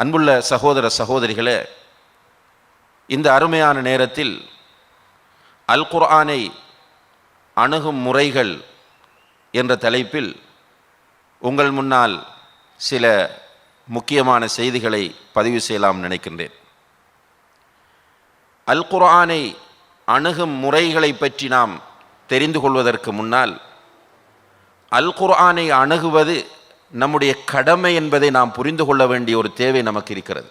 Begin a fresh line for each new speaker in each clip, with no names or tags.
அன்புள்ள சகோதர சகோதரிகளே, இந்த அருமையான நேரத்தில் அல் குர்ஆனை அணுகும் முறைகள் என்ற தலைப்பில் உங்கள் முன்னால் சில முக்கியமான செய்திகளை பதிவு செய்யலாம் நினைக்கின்றேன். அல் குர்ஆனை அணுகும் முறைகளை பற்றி நாம் தெரிந்து கொள்வதற்கு முன்னால் அல் குர்ஆனை அணுகுவது நம்முடைய கடமை என்பதை நாம் புரிந்து கொள்ள வேண்டிய ஒரு தேவை நமக்கு இருக்கிறது.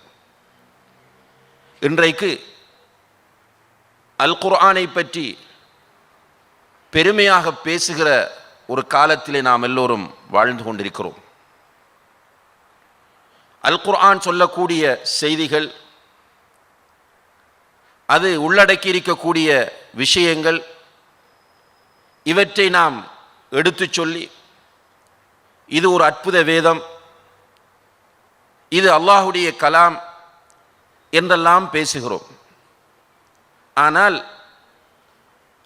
இன்றைக்கு அல் குர்ஆனை பற்றி பெருமையாக பேசுகிற ஒரு காலத்திலே நாம் எல்லோரும் வாழ்ந்து கொண்டிருக்கிறோம். அல் குர்ஆன் சொல்லக்கூடிய செய்திகள், அது உள்ளடக்கி இருக்கக்கூடிய விஷயங்கள், இவற்றை நாம் எடுத்து சொல்லி இது ஒரு அற்புத வேதம், இது அல்லாஹுடைய கலாம் என்றெல்லாம் பேசுகிறோம். ஆனால்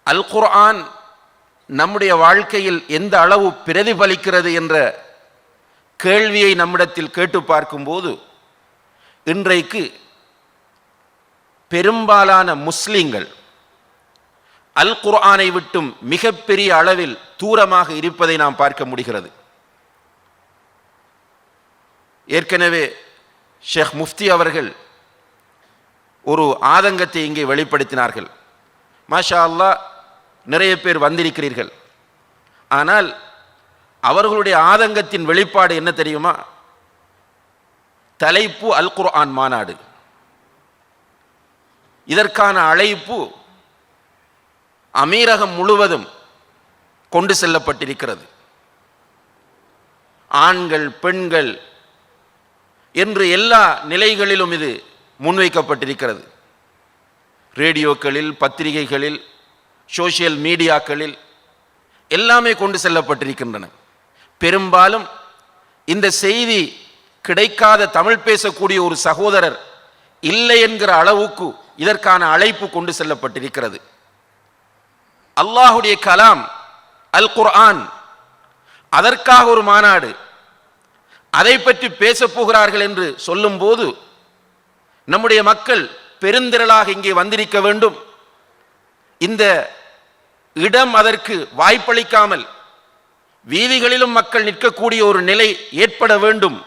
அல் குர்ஆன் நம்முடைய வாழ்க்கையில் எந்த அளவு பிரதிபலிக்கிறது என்ற கேள்வியை நம்மிடத்தில் கேட்டு பார்க்கும்போது இன்றைக்கு பெரும்பாலான முஸ்லிம்கள் அல் குர்ஆனை விட்டும் மிகப்பெரிய அளவில் தூரமாக இருப்பதை நாம் பார்க்க முடிகிறது. ஏற்கனவே ஷேக் முஃப்தி அவர்கள் ஒரு ஆதங்கத்தை இங்கே வெளிப்படுத்தினார்கள். மாஷா அல்லாஹ், நிறைய பேர் வந்திருக்கிறீர்கள். ஆனால் அவர்களுடைய ஆதங்கத்தின் வெளிப்பாடு என்ன தெரியுமா? தலைப்பு அல் குர்ஆன் மாநாடு. இதற்கான அழைப்பு அமீரகம் முழுவதும் கொண்டு செல்லப்பட்டிருக்கிறது. ஆண்கள், பெண்கள் என்று எல்லா நிலைகளிலும் இது முன்வைக்கப்பட்டிருக்கிறது. ரேடியோக்களில், பத்திரிகைகளில், சோசியல் மீடியாக்களில் எல்லாமே கொண்டு செல்லப்பட்டிருக்கின்றன. பெரும்பாலும் இந்த செய்தி கிடைக்காத தமிழ் பேசக்கூடிய ஒரு சகோதரர் இல்லை என்கிற அளவுக்கு இதற்கான அழைப்பு கொண்டு செல்லப்பட்டிருக்கிறது. அல்லாஹுடைய கலாம் அல் குர்ஆன், அதற்காக ஒரு மாநாடு, அதை பற்றி பேசப் போகிறார்கள் என்று சொல்லும் போது நம்முடைய மக்கள் பெருந்திரளாக இங்கே வந்திருக்க வேண்டும். இந்த இடம் அதற்கு வாய்ப்பளிக்காமல் வீதிகளிலும் மக்கள் நிற்கக்கூடிய ஒரு நிலை ஏற்பட வேண்டும்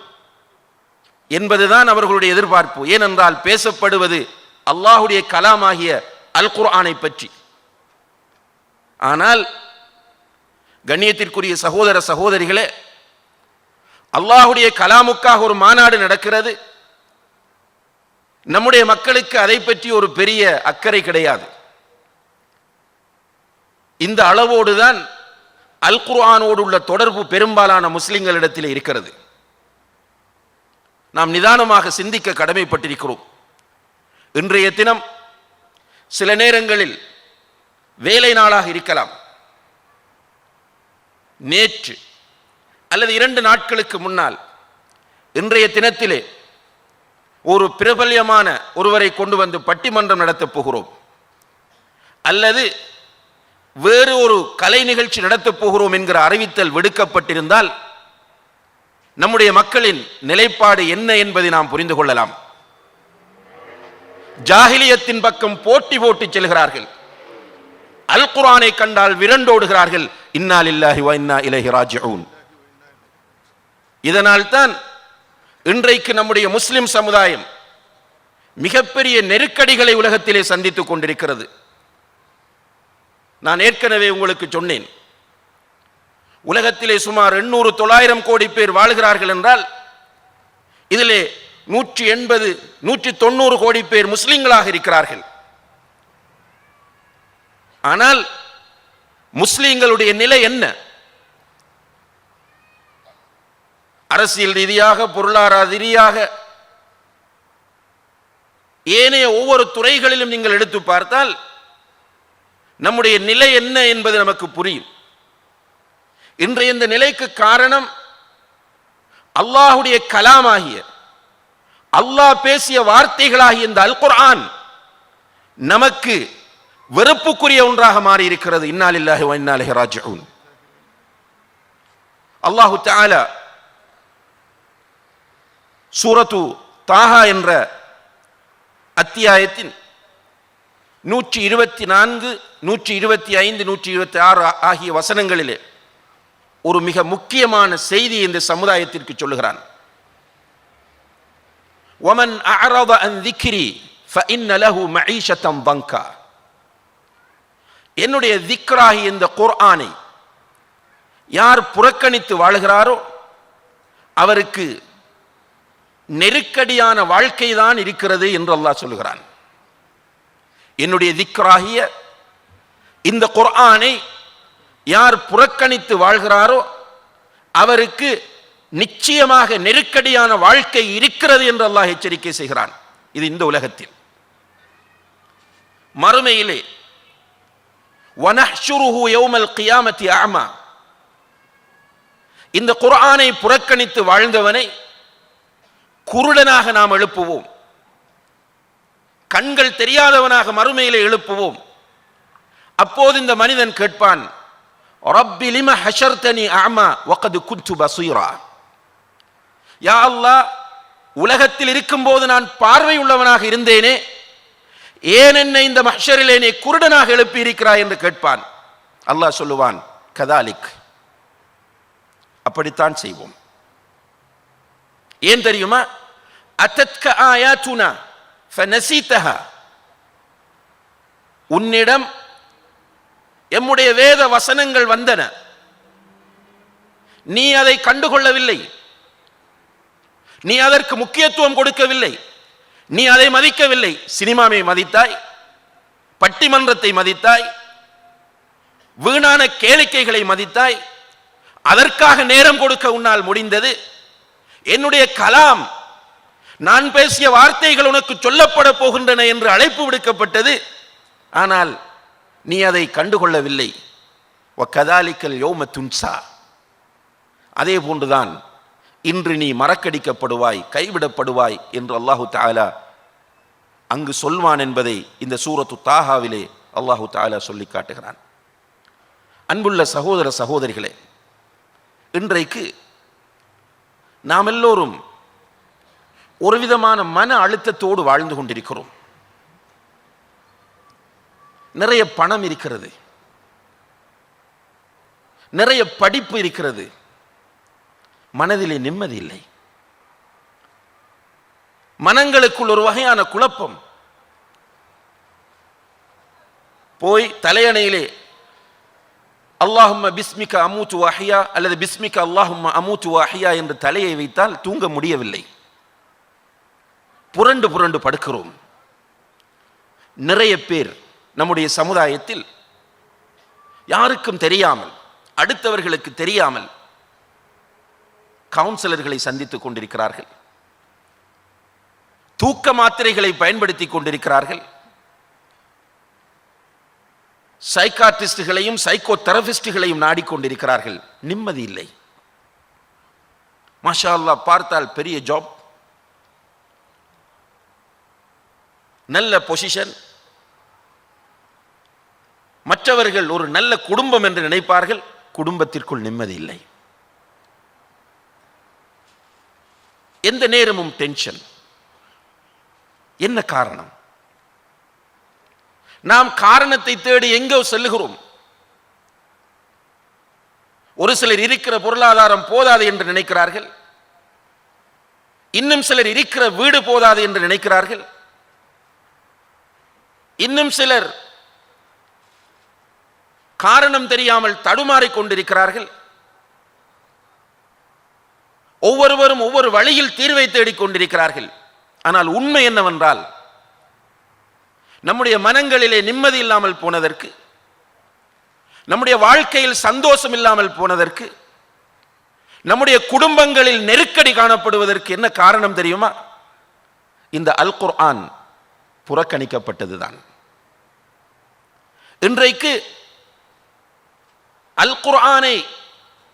என்பதுதான் அவர்களுடைய எதிர்பார்ப்பு. ஏனென்றால் பேசப்படுவது அல்லாஹுடைய கலாமாகிய அல் குர்ஆனை பற்றி. ஆனால் கண்ணியத்திற்குரிய சகோதர சகோதரிகளே, அல்லாஹுடைய கலாமுக்காக ஒரு மாநாடு நடக்கிறது. நம்முடைய மக்களுக்கு அதை பற்றி ஒரு பெரிய அக்கறை கிடையாது. இந்த அளவோடுதான் அல் குர்ஆனோடு உள்ள தொடர்பு பெரும்பாலான முஸ்லிம்களிடத்தில் இருக்கிறது. நாம் நிதானமாக சிந்திக்க கடமைப்பட்டிருக்கிறோம். இன்றைய தினம் சில நேரங்களில் வேலை நாளாக இருக்கலாம். நேற்று அல்லது 2 நாட்களுக்கு முன்னால் இன்றைய தினத்திலே ஒரு பிரபல்யமான ஒருவரை கொண்டு வந்து பட்டிமன்றம் நடத்தப் போகிறோம், அல்லது வேறு ஒரு கலை நிகழ்ச்சி நடத்தப் போகிறோம் என்கிற அறிவித்தல் விடுக்கப்பட்டிருந்தால் நம்முடைய மக்களின் நிலைப்பாடு என்ன என்பதை நாம் புரிந்து கொள்ளலாம். ஜாஹிலியத்தின் பக்கம் போட்டி போட்டு செல்கிறார்கள். அல் குர்ஆனை கண்டால் விரண்டோடுகிறார்கள். இன்னா லில்லாஹி வ இன்னா இலைஹி ராஜிஊன். இதனால் தான் இன்றைக்கு நம்முடைய முஸ்லிம் சமுதாயம் மிகப்பெரிய நெருக்கடிகளை உலகத்திலே சந்தித்துக் கொண்டிருக்கிறது. நான் ஏற்கனவே உங்களுக்கு சொன்னேன், உலகத்திலே சுமார் 800-900 கோடி பேர் வாழ்கிறார்கள் என்றால் இதிலே 180-190 கோடி பேர் முஸ்லிம்களாக இருக்கிறார்கள். ஆனால் முஸ்லிம்களுடைய நிலை என்ன? அரசியல் ரீதியாக, பொருளாதார ரீதியாக, ஏனைய ஒவ்வொரு துறைகளிலும் நீங்கள் எடுத்து பார்த்தால் நம்முடைய நிலை என்ன என்பது நமக்கு புரியும். இன்றைய இந்த நிலைக்கு காரணம் அல்லாஹுடைய கலாமாகிய, அல்லாஹ் பேசிய வார்த்தைகளாகிய இந்த அல் குர்ஆன் நமக்கு வெறுப்புக்குரிய ஒன்றாக மாறி இருக்கிறது. இன்னா லில்லாஹி வ இன்னா இலைஹி ராஜிஊன். அல்லாஹு தஆலா சூரத்து தாஹா என்ற அத்தியாயத்தின் 124, 125, 126 ஆகிய வசனங்களிலே ஒரு மிக முக்கியமான செய்தி இந்த சமுதாயத்திற்கு சொல்லுகிறான். وَمَنْ أَعْرَضَ عَنْ ذِكْرِي فَإِنَّ لَهُ مَعِيشَةً ضَنْكًا. என்னுடைய திக்ராகி இந்த குர்ஆனை யார் புறக்கணித்து வாழ்கிறாரோ அவருக்கு நெருக்கடியான வாழ்க்கை தான் இருக்கிறது என்று அல்லாஹ் சொல்லுகிறான். என்னுடைய திக்ராகிய இந்த குர்ஆனை யார் புறக்கணித்து வாழ்கிறாரோ அவருக்கு நிச்சயமாக நெருக்கடியான வாழ்க்கை இருக்கிறது என்று அல்லாஹ் எச்சரிக்கை செய்கிறான். இது இந்த உலகத்தில். மறுமையிலே வனஹ்ஷுருஹு யௌமல் கியாமத்தி அஅமா, இந்த குர்ஆனை புறக்கணித்து வாழ்ந்தவனை குருடனாக நாம் எழுப்புவோம், கண்கள் தெரியாதவனாக மறுமையிலே எழுப்புவோம். அப்போது இந்த மனிதன் கேட்பான், ரப்பி லிம ஹஷர்தனி அஅமா வகத் குன்து பஸீரா. யா அல்லாஹ், உலகத்தில் இருக்கும்போது நான் பார்வை உள்ளவனாக இருந்தேனே, ஏன் என்னை இந்த மஹ்ஷரிலே நீ குருடனாக எழுப்பி இருக்கிறாய் என்று கேட்பான். அல்லாஹ் சொல்லுவான், கதாலிக், அப்படித்தான் செய்வோம். ஏன் தெரியுமா? அத்தத்க ஆயாத்துனா ஃபனஸீதஹா, உன்னிடம் எம்முடைய வேத வசனங்கள் வந்தன, நீ அதை கண்டுகொள்ளவில்லை, நீ அதற்கு முக்கியத்துவம் கொடுக்கவில்லை, நீ அதை மதிக்கவில்லை. சினிமாவை மதித்தாய், பட்டிமன்றத்தை மதித்தாய், வீணான கேளிக்கைகளை மதித்தாய், அதற்காக நேரம் கொடுக்க உன்னால் முடிந்தது. என்னுடைய கலாம், நான் பேசிய வார்த்தைகள் உனக்கு சொல்லப்பட போகின்றன என்று அழைப்பு விடுக்கப்பட்டது, ஆனால் நீ அதை கண்டுகொள்ளவில்லை. வகதாலிக்கல் யௌம துன்சா, அதே போன்றுதான் இன்று நீ மறக்கடிக்கப்படுவாய், கைவிடப்படுவாய் என்று அல்லாஹு தஆலா அங்கு சொல்வான் என்பதை இந்த சூரத்து தாஹாவிலே அல்லாஹு தஆலா சொல்லி காட்டுகிறான். அன்புள்ள சகோதர சகோதரிகளே, இன்றைக்கு நாம் எல்லோரும் ஒரு விதமான மன அழுத்தத்தோடு வாழ்ந்து கொண்டிருக்கிறோம். நிறைய பணம் இருக்கிறது, நிறைய படிப்பு இருக்கிறது, மனதிலே நிம்மதி இல்லை. மனங்களுக்குள் ஒரு வகையான குழப்பம். போய் தலையணையிலே அல்லாஹும்ம பிஸ்மிக அமூத்து வஹியா அல்லது பிஸ்மிக அல்லாஹும்ம அமூத்து வஹியா என்று தலையை வைத்தால் தூங்க முடியவில்லை. புரண்டு புரண்டு படுக்கிறோம். நிறைய பேர் நம்முடைய சமுதாயத்தில் யாருக்கும் தெரியாமல், அடுத்தவர்களுக்கு தெரியாமல் கவுன்சிலர்களை சந்தித்துக் கொண்டிருக்கிறார்கள், தூக்க மாத்திரைகளை பயன்படுத்தி கொண்டிருக்கிறார்கள், சைக்காட்ரிஸ்டுகளையும் சைக்கோ தெரபிஸ்டுகளையும் நாடிக்கொண்டிருக்கிறார்கள். நிம்மதி இல்லை. மாஷா அல்லாஹ், பார்த்தால் பெரிய ஜாப், நல்ல பொசிஷன், மற்றவர்கள் ஒரு நல்ல குடும்பம் என்று நினைப்பார்கள், குடும்பத்திற்குள் நிம்மதி இல்லை. எந்த நேரமும் டென்ஷன். என்ன காரணம்? நாம் காரணத்தை தேடி எங்கோ செல்லுகிறோம். ஒரு சிலர் இருக்கிற பொருளாதாரம் போதாது என்று நினைக்கிறார்கள், இன்னும் சிலர் இருக்கிற வீடு போதாது என்று நினைக்கிறார்கள், இன்னும் சிலர் காரணம் தெரியாமல் தடுமாறிக் கொண்டிருக்கிறார்கள். ஒவ்வொருவரும் ஒவ்வொரு வழியில் தீர்வை தேடிக் கொண்டிருக்கிறார்கள். ஆனால் உண்மை என்னவென்றால், நம்முடைய மனங்களிலே நிம்மதி இல்லாமல் போனதற்கு, நம்முடைய வாழ்க்கையில் சந்தோஷம் இல்லாமல் போனதற்கு, நம்முடைய குடும்பங்களில் நெருக்கடி காணப்படுவதற்கு என்ன காரணம் தெரியுமா? இந்த அல் குர்ஆன் புறக்கணிக்கப்பட்டதுதான். இன்றைக்கு அல் குர்ஆனை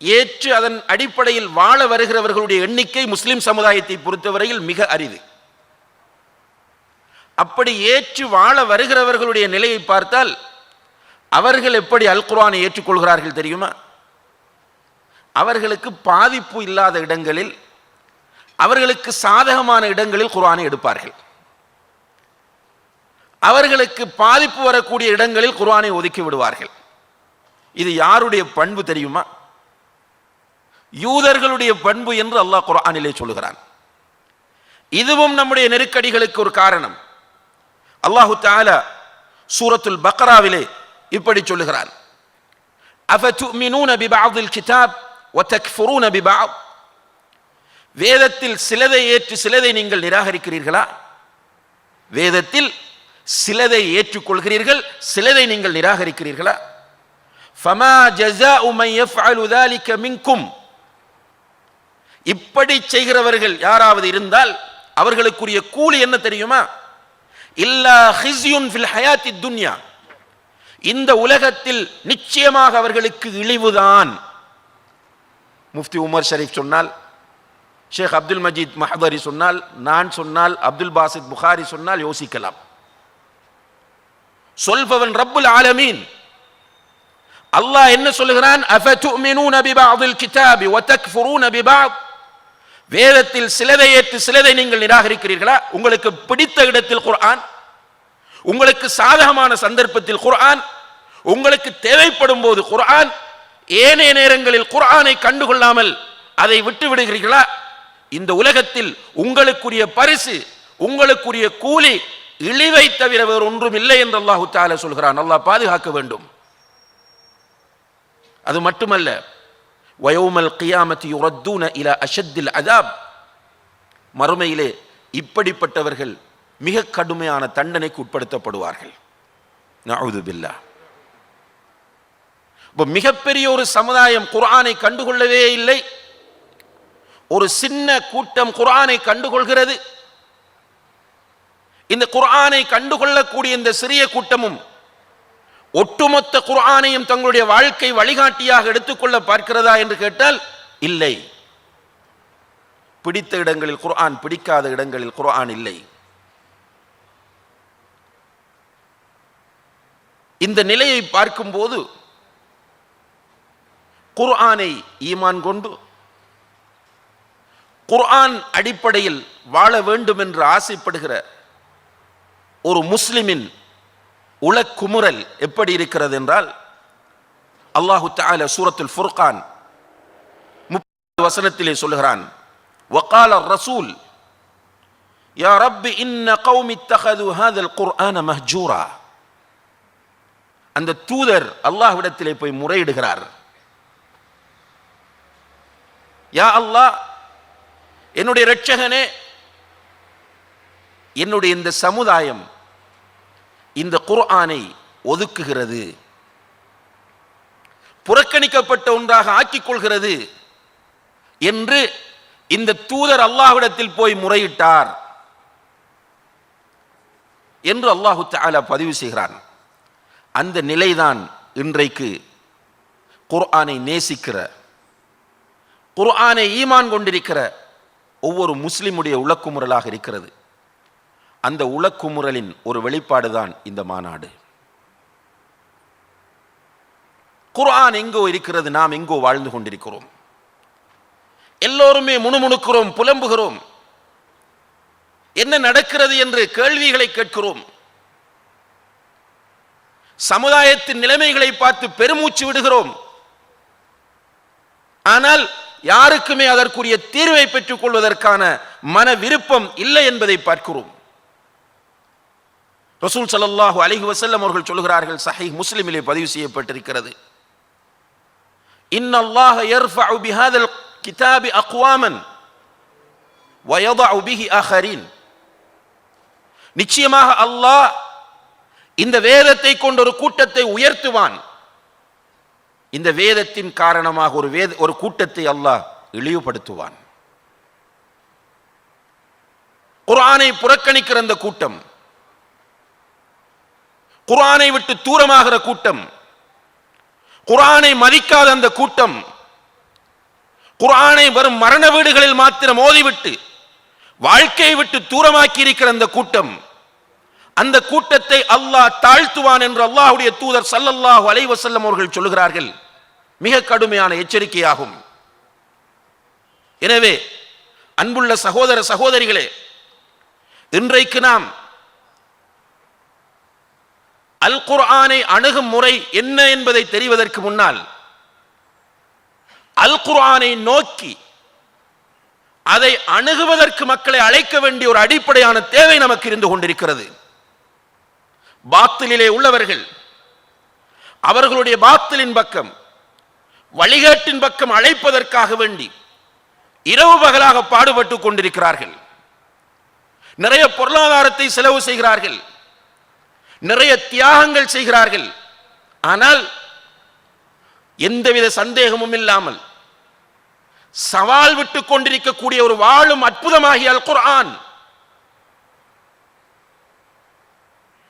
ஏற்று அதன் அடிப்படையில் வாழ வருகிறவர்களுடைய எண்ணிக்கை முஸ்லிம் சமுதாயத்தை பொறுத்தவரையில் மிக அரிது. அப்படி ஏற்று வாழ வருகிறவர்களுடைய நிலையை பார்த்தால் அவர்கள் எப்படி அல் குர்ஆனை ஏற்றுக்கொள்கிறார்கள் தெரியுமா? அவர்களுக்கு பாதிப்பு இல்லாத இடங்களில் அவர்களுக்கு சாதகமான இடங்களில் குர்ஆனை எடுப்பார்கள், அவர்களுக்கு பாதிப்பு வரக்கூடிய இடங்களில் குர்ஆனை ஒதுக்கி விடுவார்கள். இது யாருடைய பண்பு தெரியுமா? யூதர்களுடைய பண்பு என்று அல்லாஹ் குர்ஆனிலே சொல்லுகிறான். இதுவும் நம்முடைய நெருக்கடிகளுக்கு ஒரு காரணம். அல்லாஹு தஆலா சூரத்துல் பக்ராவிலே இப்படி சொல்லுகிறான், அஃபதுமினூன பிபஅதில் கிதாப் வதக்ஃபுரூன பிபஅத், வேதத்தில் சிலதை ஏற்று சிலதை நீங்கள் நிராகரிக்கிறீர்களா? வேதத்தில் சிலதை ஏற்றுக்கொள்கிறீர்கள், சிலதை நீங்கள் நிராகரிக்கிறீர்களா? ஃபமா ஜஸாஉ மன் யஃஅலு ذلك மின்கும், இப்படி செய்கிறவர்கள் யாராவது இருந்தால் அவர்களுக்குரிய கூலி என்ன தெரியுமா? இல்லா ஹிஸ்யுன் ஃபில் ஹயாத்தித் துன்யா, இந்த உலகத்தில் நிச்சயமாக அவர்களுக்கு இழிவுதான். முஃப்தி உமர் ஷரீஃப் சொன்னால், ஷேக் அப்துல் மஜீத் மஹதரி சொன்னால், நான் சொன்னால், அப்துல் பாசித் புகாரி சொன்னால் யோசிக்கலாம். சொல்பவன் ரப்புல் ஆலமீன். அல்லாஹ் என்ன சொல்லுகிறான்? அஃபதுமினூன பிபஅதில் கிதாபி வதக்ஃபுரூன பிபஅத், வேதத்தில் சிலதை ஏற்று சிலதை நீங்கள் நிராகரிக்கிறீர்களா? உங்களுக்கு பிடித்த இடத்தில் குர்ஆன், உங்களுக்கு சாதகமான சந்தர்ப்பத்தில் குர்ஆன், உங்களுக்கு தேவைப்படும் போது குர்ஆன், ஏனைய நேரங்களில் குர்ஆனை கண்டுகொள்ளாமல் அதை விட்டு விடுகிறீர்களா? இந்த உலகத்தில் உங்களுக்குரிய பரிசு, உங்களுக்குரிய கூலி இழிவை தவிர வேறு ஒன்றும் இல்லை என்று அல்லாஹு தஆலா சொல்கிறான். அல்லாஹ் பாதுகாக்க வேண்டும். அது மட்டுமல்ல, வயௌமல் கியாமத்தி யுரத்தூன இலா அஷத்தில் அதாப், மறுமையிலே இப்படிப்பட்டவர்கள் மிக கடுமையான தண்டனைக்கு உட்படுத்தப்படுவார்கள். நஅூது பில்லாஹ். மிகப்பெரிய ஒரு சமுதாயம் குர்ஆனை கண்டுகொள்ளவே இல்லை, ஒரு சின்ன கூட்டம் குர்ஆனை கண்டுகொள்கிறது. இந்த குர்ஆனை கண்டுகொள்ளக்கூடிய இந்த சிறிய கூட்டமும் ஒட்டுமொத்த குர்ஆனையும் தங்களுடைய வாழ்க்கை வழிகாட்டியாக எடுத்துக்கொள்ள பார்க்கிறதா என்று கேட்டால் இல்லை. பிடித்த இடங்களில் குர்ஆன், பிடிக்காத இடங்களில் குர்ஆன் இல்லை. இந்த நிலையை பார்க்கும்போது குர்ஆனை ஈமான் கொண்டு குர்ஆன் அடிப்படையில் வாழ வேண்டும் என்று ஆசைப்படுகிற ஒரு முஸ்லிமின் உளக்குமுறல் எப்படி இருக்கிறது என்றால், அல்லாஹு தஆலா சூரத்துல் ஃபுர்கான் 30 வசனத்திலே சொல்லுகிறான், வகால الرسول யா ரப்பி இன்ன கௌமி இத்தகது ஹாதல் குர்ஆன மஹ்ஜூரா, அந்த தூதர் அல்லாஹ்விடத்திலே போய் முறையிடுகிறார். யா அல்லாஹ், என்னுடைய இரட்சகனே, என்னுடைய இந்த சமுதாயம் இந்த குர்ஆனை ஒதுக்குகிறது, புறக்கணிக்கப்பட்ட ஒன்றாக ஆக்கிக் கொள்கிறது என்று இந்த தூதர் அல்லாஹ்விடத்தில் போய் முறையிட்டார் என்று அல்லாஹு தஆலா பதிவு செய்கிறான். அந்த நிலைதான் இன்றைக்கு குர்ஆனை நேசிக்கிற, குர்ஆனை ஈமான் கொண்டிருக்கிற ஒவ்வொரு முஸ்லிமுடைய உளக்குமுறலாக இருக்கிறது. அந்த உளக்குமுறலின் ஒரு வெளிப்பாடுதான் இந்த மாநாடு. குர்ஆன் எங்கோ இருக்கிறது, நாம் எங்கோ வாழ்ந்து கொண்டிருக்கிறோம். எல்லோருமே முணுமுணுக்கிறோம், புலம்புகிறோம், என்ன நடக்கிறது என்று கேள்விகளை கேட்கிறோம். சமுதாயத்தின் நிலைமைகளை பார்த்து பெருமூச்சு விடுகிறோம். ஆனால் யாருக்குமே அதற்குரிய தீர்வை பெற்றுக் கொள்வதற்கான மன விருப்பம் இல்லை என்பதை பார்க்கிறோம். ரசூல் ஸல்லல்லாஹு அலைஹி வஸல்லம் அவர்கள் சொல்கிறார்கள், சஹீஹ் முஸ்லிமிலே பதிவு செய்யப்பட்டிருக்கிறது, இன்னல்லாஹ யர்ஃபஉ பிஹாதல் கிதாபி அக்வாமன் வயதஉ பிஹி ஆகரீன், நிச்சயமாக அல்லாஹ் இந்த வேதத்தை கொண்ட ஒரு கூட்டத்தை உயர்த்துவான், இந்த வேதத்தின் காரணமாக ஒரு கூட்டத்தை அல்லாஹ் இழிவுபடுத்துவான். குர்ஆனை புறக்கணிக்கிற அந்த கூட்டம், குர்ஆனை விட்டு தூரமாகிற கூட்டம், குர்ஆனை மதிக்காத அந்த கூட்டம், குர்ஆனை வரும் மரண வீடுகளில் மாத்திரம் ஓதிவிட்டு வாழ்க்கையை விட்டு தூரமாக்கி இருக்கிற அந்த கூட்டம், அந்த கூட்டத்தை அல்லாஹ் தாழ்த்துவான் என்று அல்லாஹ்வுடைய தூதர் ஸல்லல்லாஹு அலைஹி வஸல்லம் அவர்கள் சொல்கிறார்கள். மிக கடுமையான எச்சரிக்கையாகும். எனவே அன்புள்ள சகோதர சகோதரிகளே, இன்றைக்கு நாம் அல் குர்ஆனை அணுகும் முறை என்ன என்பதை தெரிவதற்கு முன்னால் அல் குர்ஆனை நோக்கி அதை அணுகுவதற்கு மக்களை அழைக்க வேண்டிய ஒரு அடிப்படையான தேவை நமக்கு இருந்து கொண்டிருக்கிறது. பாத்திலிலே உள்ளவர்கள் அவர்களுடைய பாத்திலின் பக்கம், வழிகாட்டின் பக்கம் அழைப்பதற்காக வேண்டி இரவு பகலாக பாடுபட்டுக் கொண்டிருக்கிறார்கள். நிறைய பொருளாதாரத்தை செலவு செய்கிறார்கள், நிறைய தியாகங்கள் செய்கிறார்கள். ஆனால் எந்தவித சந்தேகமும் இல்லாமல் சவால் விட்டுக் கொண்டிருக்கக்கூடிய ஒரு வாழும் அற்புதமாகிய அல் குர்ஆன்.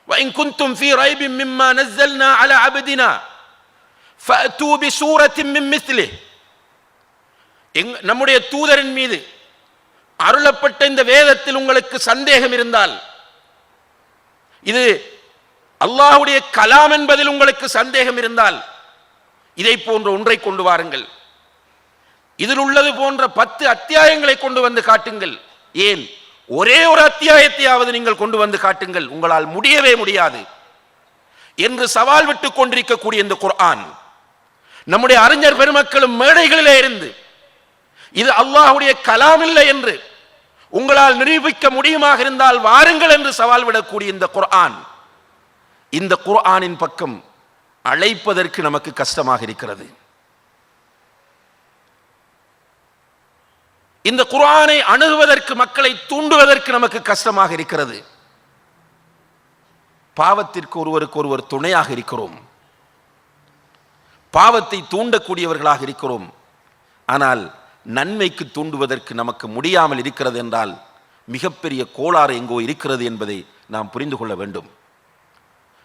وَإِن كُنتُمْ فِي رَيْبٍ مِّمَّا نَزَّلْنَا عَلَى عَبْدِنَا فَأْتُوا بِسُورَةٍ مِّن مِثْلِهِ. நம்முடைய தூதரின் மீது அருளப்பட்ட இந்த வேதத்தில் உங்களுக்கு சந்தேகம் இருந்தால், இது அல்லாஹ்வுடைய கலாம் என்பதில் உங்களுக்கு சந்தேகம் இருந்தால், இதை போன்ற ஒன்றை கொண்டு வாருங்கள். இதில் உள்ளது போன்ற 10 அத்தியாயங்களை கொண்டு வந்து காட்டுங்கள். ஏன் ஒரே ஒரு அத்தியாயத்தையாவது நீங்கள் கொண்டு வந்து காட்டுங்கள், உங்களால் முடியவே முடியாது என்று சவால் விட்டுக் கொண்டிருக்கக்கூடிய இந்த குர்ஆன், நம்முடைய அறிஞர் பெருமக்களும் மேடைகளிலே இருந்து இது அல்லாஹ்வுடைய கலாம் இல்லை என்று உங்களால் நிரூபிக்க முடியுமாக இருந்தால் வாருங்கள் என்று சவால் விடக்கூடிய இந்த குர்ஆன், இந்த குர்ஆனின் பக்கம் அழைப்பதற்கு நமக்கு கஷ்டமாக இருக்கிறது. இந்த குர்ஆனை அணுகுவதற்கு, மக்களை தூண்டுவதற்கு நமக்கு கஷ்டமாக இருக்கிறது. பாவத்திற்கு ஒருவருக்கு ஒருவர் துணையாக இருக்கிறோம், பாவத்தை தூண்டக்கூடியவர்களாக இருக்கிறோம். ஆனால் நன்மைக்கு தூண்டுவதற்கு நமக்கு முடியாமல் இருக்கிறது என்றால் மிகப்பெரிய கோளாறு எங்கோ இருக்கிறது என்பதை நாம் புரிந்து கொள்ள வேண்டும்.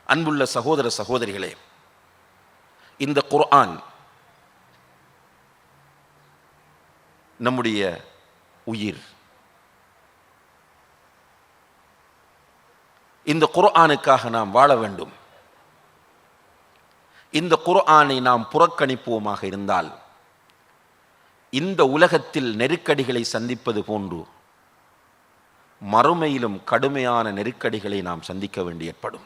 அன்புள்ள சகோதர சகோதரிகளே, இந்த குர்ஆன் நம்முடைய உயிர். இந்த குர்ஆனுக்காக நாம் வாழ வேண்டும். இந்த குர்ஆனை நாம் புறக்கணிப்போமாக இருந்தால் இந்த உலகத்தில் நெருக்கடிகளை சந்திப்பது போன்று மறுமையிலும் கடுமையான நெருக்கடிகளை நாம் சந்திக்க வேண்டி ஏற்படும்.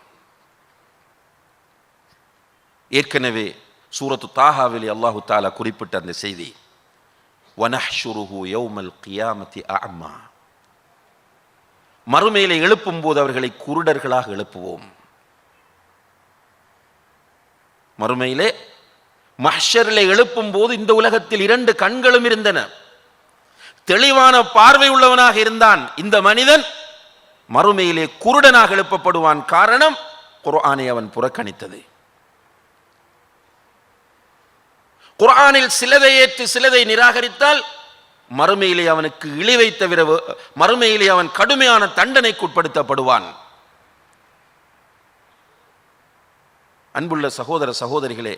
ஏற்கனவே சூரத்து தாஹாவிலே அல்லாஹு தஆலா குறிப்பிட்ட அந்த செய்தி, வனஹ்ஷுருஹு யௌமல் கியாமத்தி அஅமா, மறுமையிலே எழுப்பும் போது அவர்களை குருடர்களாக எழுப்புவோம். மறுமையிலே மஹ்ஷரிலே எழுப்பும் போது இந்த உலகத்தில் 2 கண்களும் இருந்தன, தெளிவான பார்வை உள்ளவனாக இருந்தான். இந்த மனிதன் மறுமையிலே குருடனாக எழுப்பப்படுவான். காரணம், குர்ஆனை அவன் புறக்கணித்தது. குர்ஆனில் சிலதை ஏற்று சிலதை நிராகரித்தால் மறுமையிலே அவனுக்கு இழிவை தவிர மறுமையிலே அவன் கடுமையான தண்டனைக்கு உட்படுத்தப்படுவான். அன்புள்ள சகோதர சகோதரிகளே,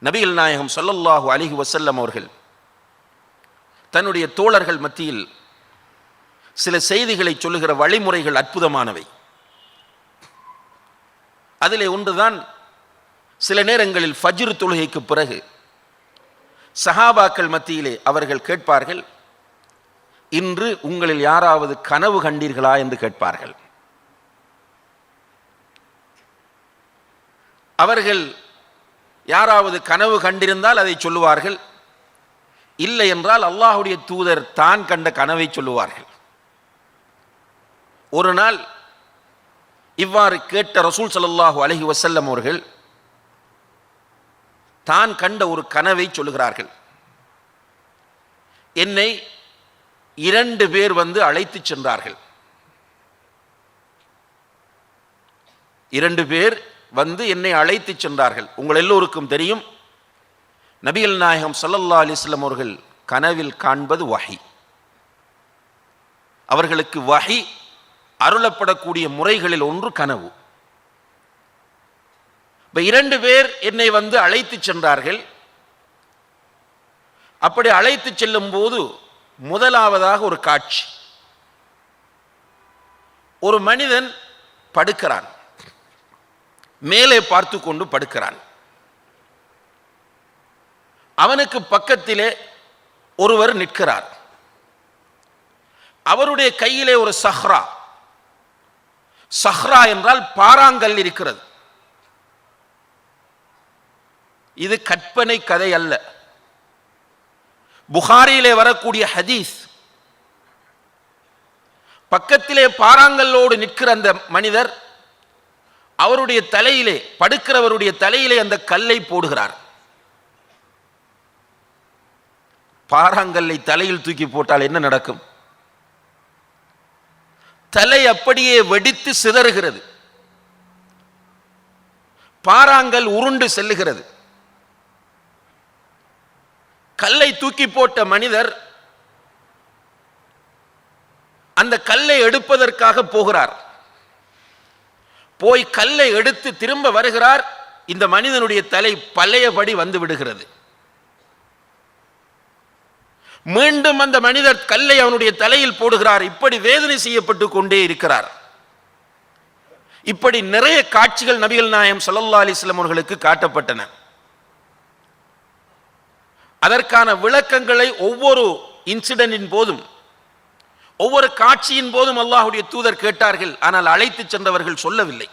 நபிகள் நாயகம் ஸல்லல்லாஹு அலைஹி வஸல்லம் அவர்கள் தன்னுடைய தோழர்கள் மத்தியில் சில செய்திகளை சொல்லுகிற வழிமுறைகள் அற்புதமானவை. அதிலே ஒன்றுதான், சில நேரங்களில் ஃபஜ்ர் தொழுகைக்கு பிறகு சஹாபாக்கள் மத்தியிலே அவர்கள் கேட்பார்கள், இன்று உங்களில் யாராவது கனவு கண்டீர்களா என்று கேட்பார்கள். அவர்கள் யாராவது கனவு கண்டிருந்தால் அதை சொல்லுவார்கள், இல்லை என்றால் அல்லாஹ்வுடைய தூதர் தான் கண்ட கனவை சொல்லுவார்கள். ஒரு நாள் இவ்வாறு கேட்ட ரசூல் ஸல்லல்லாஹு அலைஹி வஸல்லம் அவர்கள் தான் கண்ட ஒரு கனவை சொல்லுகிறார்கள். என்னை 2 பேர் வந்து அழைத்து சென்றார்கள். 2 பேர் வந்து என்னை அழைத்து சென்றார்கள். உங்கள் எல்லோருக்கும் தெரியும், நபிகள் நாயகம் ஸல்லல்லாஹு அலைஹி வஸல்லம் அவர்கள் கனவில் காண்பது வஹி. அவர்களுக்கு வஹி அருளப்படக்கூடிய முறைகளில் ஒன்று கனவு. 2 பேர் என்னை வந்து அழைத்து சென்றார்கள். அப்படி அழைத்து செல்லும் போது முதலாவதாக ஒரு காட்சி, ஒரு மனிதன் படுக்கிறான், மேலே பார்த்து கொண்டு படுக்கிறான். அவனுக்கு பக்கத்திலே ஒருவர் நிற்கிறார். அவருடைய கையிலே ஒரு சஹ்ரா, சஹ்ரா என்றால் பாறாங்கல் இருக்கிறது. இது கற்பனை கதை அல்ல, புகாரியிலே வரக்கூடிய ஹதீஸ். பக்கத்திலே பாறாங்கல்லோடு நிற்கிற அந்த மனிதர் அவருடைய தலையிலே, படுக்கிறவருடைய தலையிலே அந்த கல்லை போடுகிறார். பாறாங்கல்லை தலையில் தூக்கி போட்டால் என்ன நடக்கும்? தலை அப்படியே வெடித்து சிதறுகிறது, பாறாங்கல் உருண்டு செல்லுகிறது. கல்லை தூக்கி போட்ட மனிதர் அந்த கல்லை எடுப்பதற்காக போகிறார். போய் கல்லை எடுத்து திரும்ப வருகிறார். இந்த மனிதனுடைய தலை பழையபடி வந்து விடுகிறது. மீண்டும் அந்த மனிதர் கல்லை அவனுடைய தலையில் போடுகிறார். இப்படி வேதனை செய்யப்பட்டு கொண்டே இருக்கிறார். இப்படி நிறைய காட்சிகள் நபிகள் நாயகம் ஸல்லல்லாஹு அலைஹி வஸல்லம் அவர்களுக்கு காட்டப்பட்டன. அதற்கான விளக்கங்களை ஒவ்வொரு இன்சிடென்டின் போதும், ஒவ்வொரு காட்சியின் போதும் அல்லாஹ்வுடைய தூதர் கேட்டார்கள். ஆனால் அழைத்து சென்றவர்கள் சொல்லவில்லை.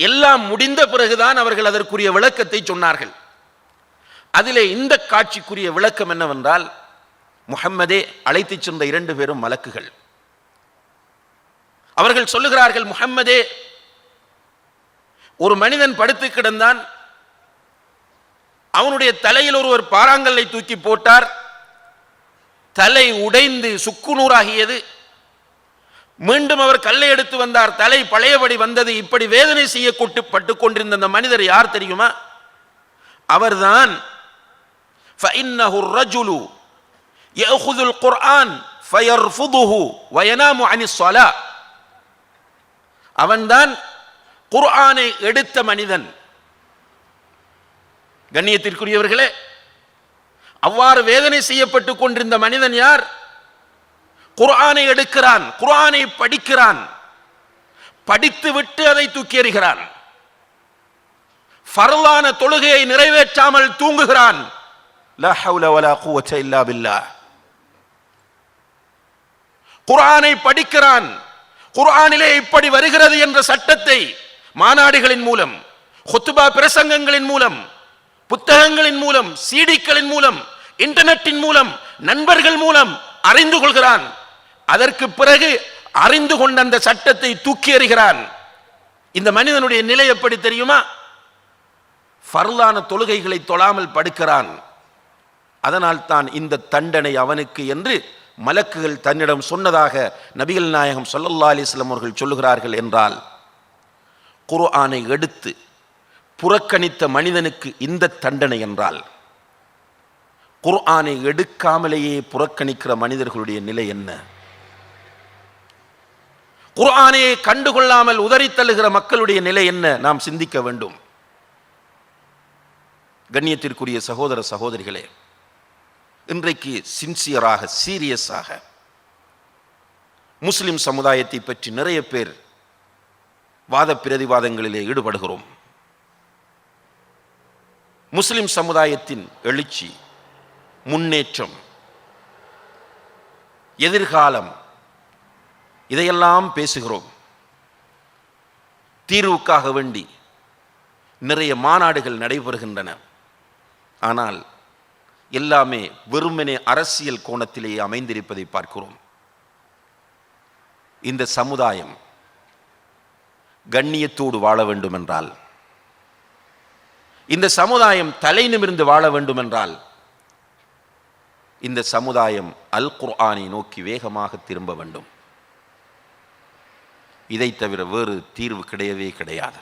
எல்லாம் முடிந்த பிறகுதான் அவர்கள் அதற்குரிய விளக்கத்தை சொன்னார்கள். அதிலே இந்த காட்சிக்குரிய விளக்கம் என்னவென்றால், முஹம்மதே அழைத்து சென்ற 2 பேரும் மலக்குகள். அவர்கள் சொல்லுகிறார்கள், முஹம்மதே, ஒரு மனிதன் படுத்து கிடந்தான், அவனுடைய தலையில் ஒருவர் பாறாங்கல்லை தூக்கி போட்டார், தலை உடைந்து சுக்குநூறாகியது. மீண்டும் அவர் கல்லை எடுத்து வந்தார், தலை பழையபடி வந்தது. இப்படி வேதனை செய்யப்பட்டு கொண்டிருந்த அந்த மனிதர் யார் தெரியுமா? அவர்தான் فإنه الرجل يأخذ القرآن فيرفضه وينام عن الصلاة. அவன்தான் குர்ஆனை எடுத்த மனிதன். கண்ணியத்திற்குரியவர்களே, அவ்வாறு வேதனை செய்யப்பட்டு கொண்டிருந்த மனிதன் யார்? குர்ஆனை எடுக்கிறான், குர்ஆனை படிக்கிறான், படித்துவிட்டு அதை தூக்கி எறிகிறான். ஃபர்லான தொழுகையை நிறைவேற்றாமல் தூங்குகிறான். லா ஹவ்ல வலா குவத இல்லா பில்லாஹ். குர்ஆனை படிக்கிறான், குர்ஆனிலே இப்படி வருகிறது என்ற சட்டத்தை மாநாடுகளின் மூலம், குத்பா பிரசங்கங்களின் மூலம், புத்தகங்களின் மூலம், சிடிக்களின் மூலம், இன்டர்நெட்டின் மூலம், நண்பர்கள் மூலம் அறிந்து கொள்கிறான். அதற்கு பிறகு அறிந்து கொண்ட அந்த சட்டத்தை தூக்கி எறிகிறான். இந்த மனிதனுடைய நிலை எப்படி தெரியுமா? ஃபர்லான தொழுகைகளை தொழாமல் படுக்கிறான். அதனால் தான் இந்த தண்டனை அவனுக்கு என்று மலக்குகள் தன்னிடம் சொன்னதாக நபிகள் நாயகம் ஸல்லல்லாஹு அலைஹி வஸல்லம் அவர்கள் சொல்லுகிறார்கள். என்றால் குர்ஆனை எடுத்து புறக்கணித்த மனிதனுக்கு இந்த தண்டனை என்றால், குர்ஆனை எடுக்காமலேயே புறக்கணிக்கிற மனிதர்களுடைய நிலை என்ன? குர்ஆனையை கண்டுகொள்ளாமல் உதறி தள்ளுகிற மக்களுடைய நிலை என்ன? நாம் சிந்திக்க வேண்டும். கண்ணியத்திற்குரிய சகோதர சகோதரிகளே, இன்றைக்கு சின்சியராக, சீரியஸாக முஸ்லிம் சமுதாயத்தை பற்றி நிறைய பேர் வாத பிரதிவாதங்களிலே ஈடுபடுகிறோம். முஸ்லிம் சமுதாயத்தின் எழுச்சி, முன்னேற்றம், எதிர்காலம், இதையெல்லாம் பேசுகிறோம். தீர்வுக்காக வேண்டி நிறைய மாநாடுகள் நடைபெறுகின்றன. ஆனால் எல்லாமே வெறுமனே அரசியல் கோணத்திலேயே அமைந்திருப்பதை பார்க்கிறோம். இந்த சமுதாயம் கண்ணியத்தோடு வாழ வேண்டும் என்றால், இந்த சமுதாயம் தலை நிமிர்ந்து வாழ வேண்டும் என்றால், இந்த சமுதாயம் அல் குர்ஆனை நோக்கி வேகமாக திரும்ப வேண்டும். இதை தவிர வேறு தீர்வு கிடையவே கிடையாது.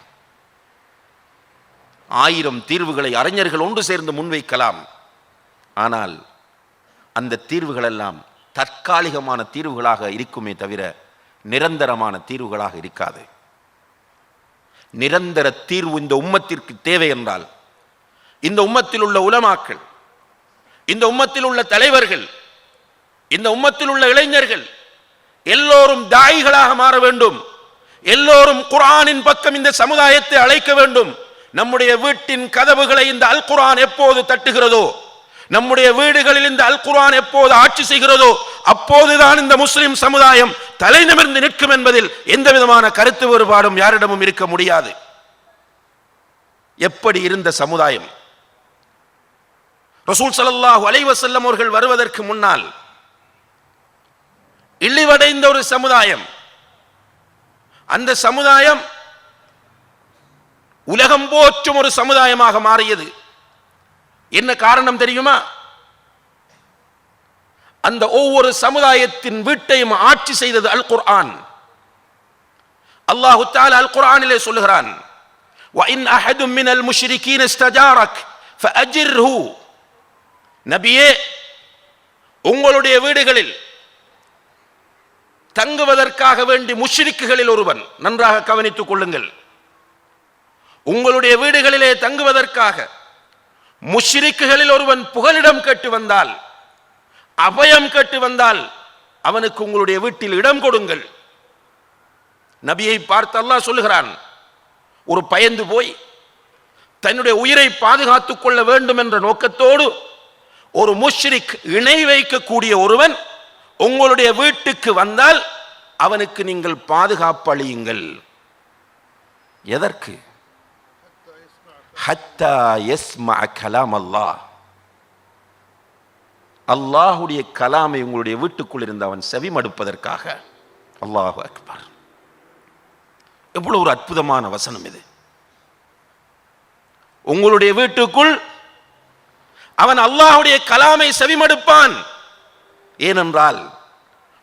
1000 தீர்வுகளை அறிஞர்கள் ஒன்று சேர்ந்து முன்வைக்கலாம். ஆனால் அந்த தீர்வுகளெல்லாம் தற்காலிகமான தீர்வுகளாக இருக்குமே தவிர நிரந்தரமான தீர்வுகளாக இருக்காது. நிரந்தர தீர்வு இந்த உம்மத்திற்கு தேவை என்றால், இந்த உம்மத்தில் உள்ள உலமாக்கள், இந்த உம்மத்தில் உள்ள தலைவர்கள், இந்த உம்மத்தில் உள்ள இளைஞர்கள் எல்லோரும் தாயிகளாக மாற வேண்டும். எல்லோரும் குர்ஆனின் பக்கம் இந்த சமுதாயத்தை அழைக்க வேண்டும். நம்முடைய வீட்டின் கதவுகளை இந்த அல் குர்ஆன் எப்போது தட்டுகிறதோ, நம்முடைய வீடுகளில் இந்த அல் குர்ஆன் எப்போது ஆட்சி செய்கிறதோ அப்போதுதான் இந்த முஸ்லிம் சமுதாயம் தலை நிமிர்ந்து நிற்கும் என்பதில் எந்த விதமான கருத்து வேறுபாடும் யாரிடமும் இருக்க முடியாது. எப்படி இருந்த சமுதாயம்? ரசூல் ஸல்லல்லாஹு அலைஹி வஸல்லம் அவர்கள் வருவதற்கு முன்னால் இழிவடைந்த ஒரு சமுதாயம். அந்த சமுதாயம் உலகம் போற்றும் ஒரு சமுதாயமாக மாறியது. என்ன காரணம் தெரியுமா? அந்த ஒவ்வொரு சமுதாயத்தின் வீட்டையும் ஆட்சி செய்தது அல் குர்ஆன். அல்லாஹ் தஆலா அல் குர்ஆனிலே சொல்கிறான், وَإِنْ أَحَدٌ مِّنَ الْمُشْرِكِينَ اسْتَجَارَكَ فَأَجِرْهُ. நபியே, உங்களுடைய வீடுகளில் தங்குவதற்காக வேண்டி முஷ்ரிக்குகளில் ஒருவன், நன்றாக கவனித்துக் கொள்ளுங்கள், உங்களுடைய வீடுகளிலே தங்குவதற்காக முஷ்ரிக்குகளில் ஒருவன் புகலிடம் கேட்டு வந்தால், அபயம் கேட்டு வந்தால், அவனுக்கு உங்களுடைய வீட்டில் இடம் கொடுங்கள். நபியை பார்த்து அல்லாஹ் சொல்லுகிறான், ஒரு பயந்து போய் தன்னுடைய உயிரை பாதுகாத்துக் கொள்ள வேண்டும் என்ற நோக்கத்தோடு ஒரு முஷ்ரிக் இணை வைக்கக்கூடிய ஒருவன் உங்களுடைய வீட்டுக்கு வந்தால் அவனுக்கு நீங்கள் பாதுகாப்பு அளியுங்கள். எதற்கு? ஹத்தா யஸ்மா கலாம் அல்லாஹ், அல்லாஹுடைய கலாமை உங்களுடைய வீட்டுக்குள் இருந்து அவன் செவிமடுப்பதற்காக. அல்லாஹு அக்பர்! எவ்வளவு ஒரு அற்புதமான வசனம் இது. உங்களுடைய வீட்டுக்குள் அவன் அல்லாஹுடைய கலாமை செவிமடுப்பான். ஏனென்றால்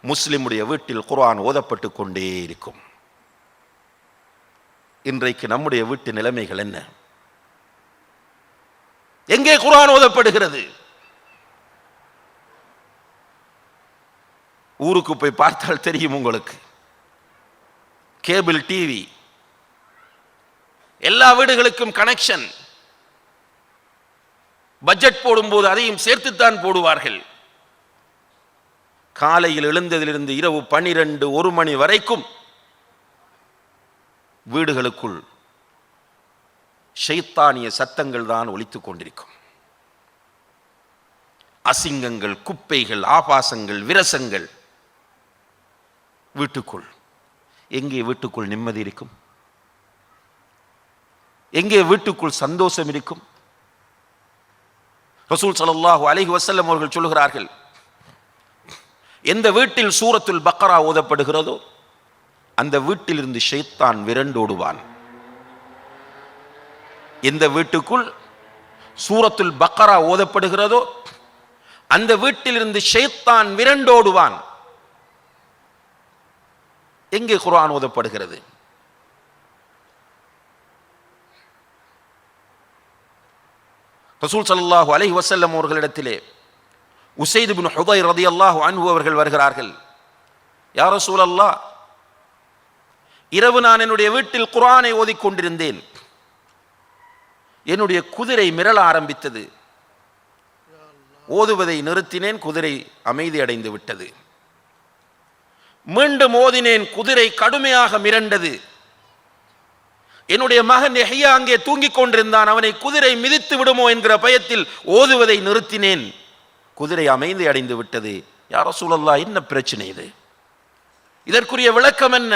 முஸ்லிமுடைய வீட்டில் குர்ஆன் ஓதப்பட்டு கொண்டே இருக்கும். இன்றைக்கு நம்முடைய வீட்டு நிலைமைகள் என்ன? எங்கே குர்ஆன் ஓதப்படுகிறது? ஊருக்கு போய் பார்த்தால் தெரியும் உங்களுக்கு. கேபிள் டிவி, எல்லா வீடுகளுக்கும் கனெக்ஷன். பட்ஜெட் போடும்போது அதையும் சேர்த்துத்தான் போடுவார்கள். காலையில் எழுந்ததிலிருந்து இரவு 12-1 மணி வரைக்கும் வீடுகளுக்குள் ஷைத்தானிய சத்தங்கள் தான் ஒலித்துக் கொண்டிருக்கும். அசிங்கங்கள், குப்பைகள், ஆபாசங்கள், விரசங்கள் வீட்டுக்குள். எங்கே வீட்டுக்குள் நிம்மதி இருக்கும்? எங்கே வீட்டுக்குள் சந்தோஷம் இருக்கும்? ரசூல் ஸல்லல்லாஹு அலைஹி வஸல்லம் அவர்கள் சொல்லுகிறார்கள், எந்த வீட்டில் சூரத்துல் பக்ரா ஓதப்படுகிறதோ அந்த வீட்டில் இருந்து ஷைத்தான் விரண்டோடுவான். எந்த வீட்டுக்குள் சூரத்துல் பக்ரா ஓதப்படுகிறதோ அந்த வீட்டில் இருந்து ஷைத்தான் விரண்டோடுவான். எங்கே குர்ஆன் ஓதப்படுகிறது? ரசூல் ஸல்லல்லாஹு அலைஹி வஸல்லம் அவர்களிடத்திலே உஸைத் இப்னு ஹுதைர் ரலியல்லாஹு அன்ஹு அவர்கள் வருகிறார்கள். யா ரசூலல்லாஹ், இரவு நான் என்னுடைய வீட்டில் குர்ஆனை ஓதிக்கொண்டிருந்தேன். என்னுடைய குதிரை மிரள ஆரம்பித்தது. ஓதுவதை நிறுத்தினேன், குதிரை அமைதி அடைந்து விட்டது. மீண்டும் ஓதினேன், குதிரை கடுமையாக மிரண்டது. என்னுடைய மகன் யஹ்யா அங்கே தூங்கிக் கொண்டிருந்தான். அவனை குதிரை மிதித்து விடுமோ என்கிற பயத்தில் ஓதுவதை நிறுத்தினேன். குதிரை அமைதி அடைந்து விட்டது. யா ரசூலல்லாஹ், என்ன பிரச்சனை இது? இதற்குரிய விளக்கம் என்ன?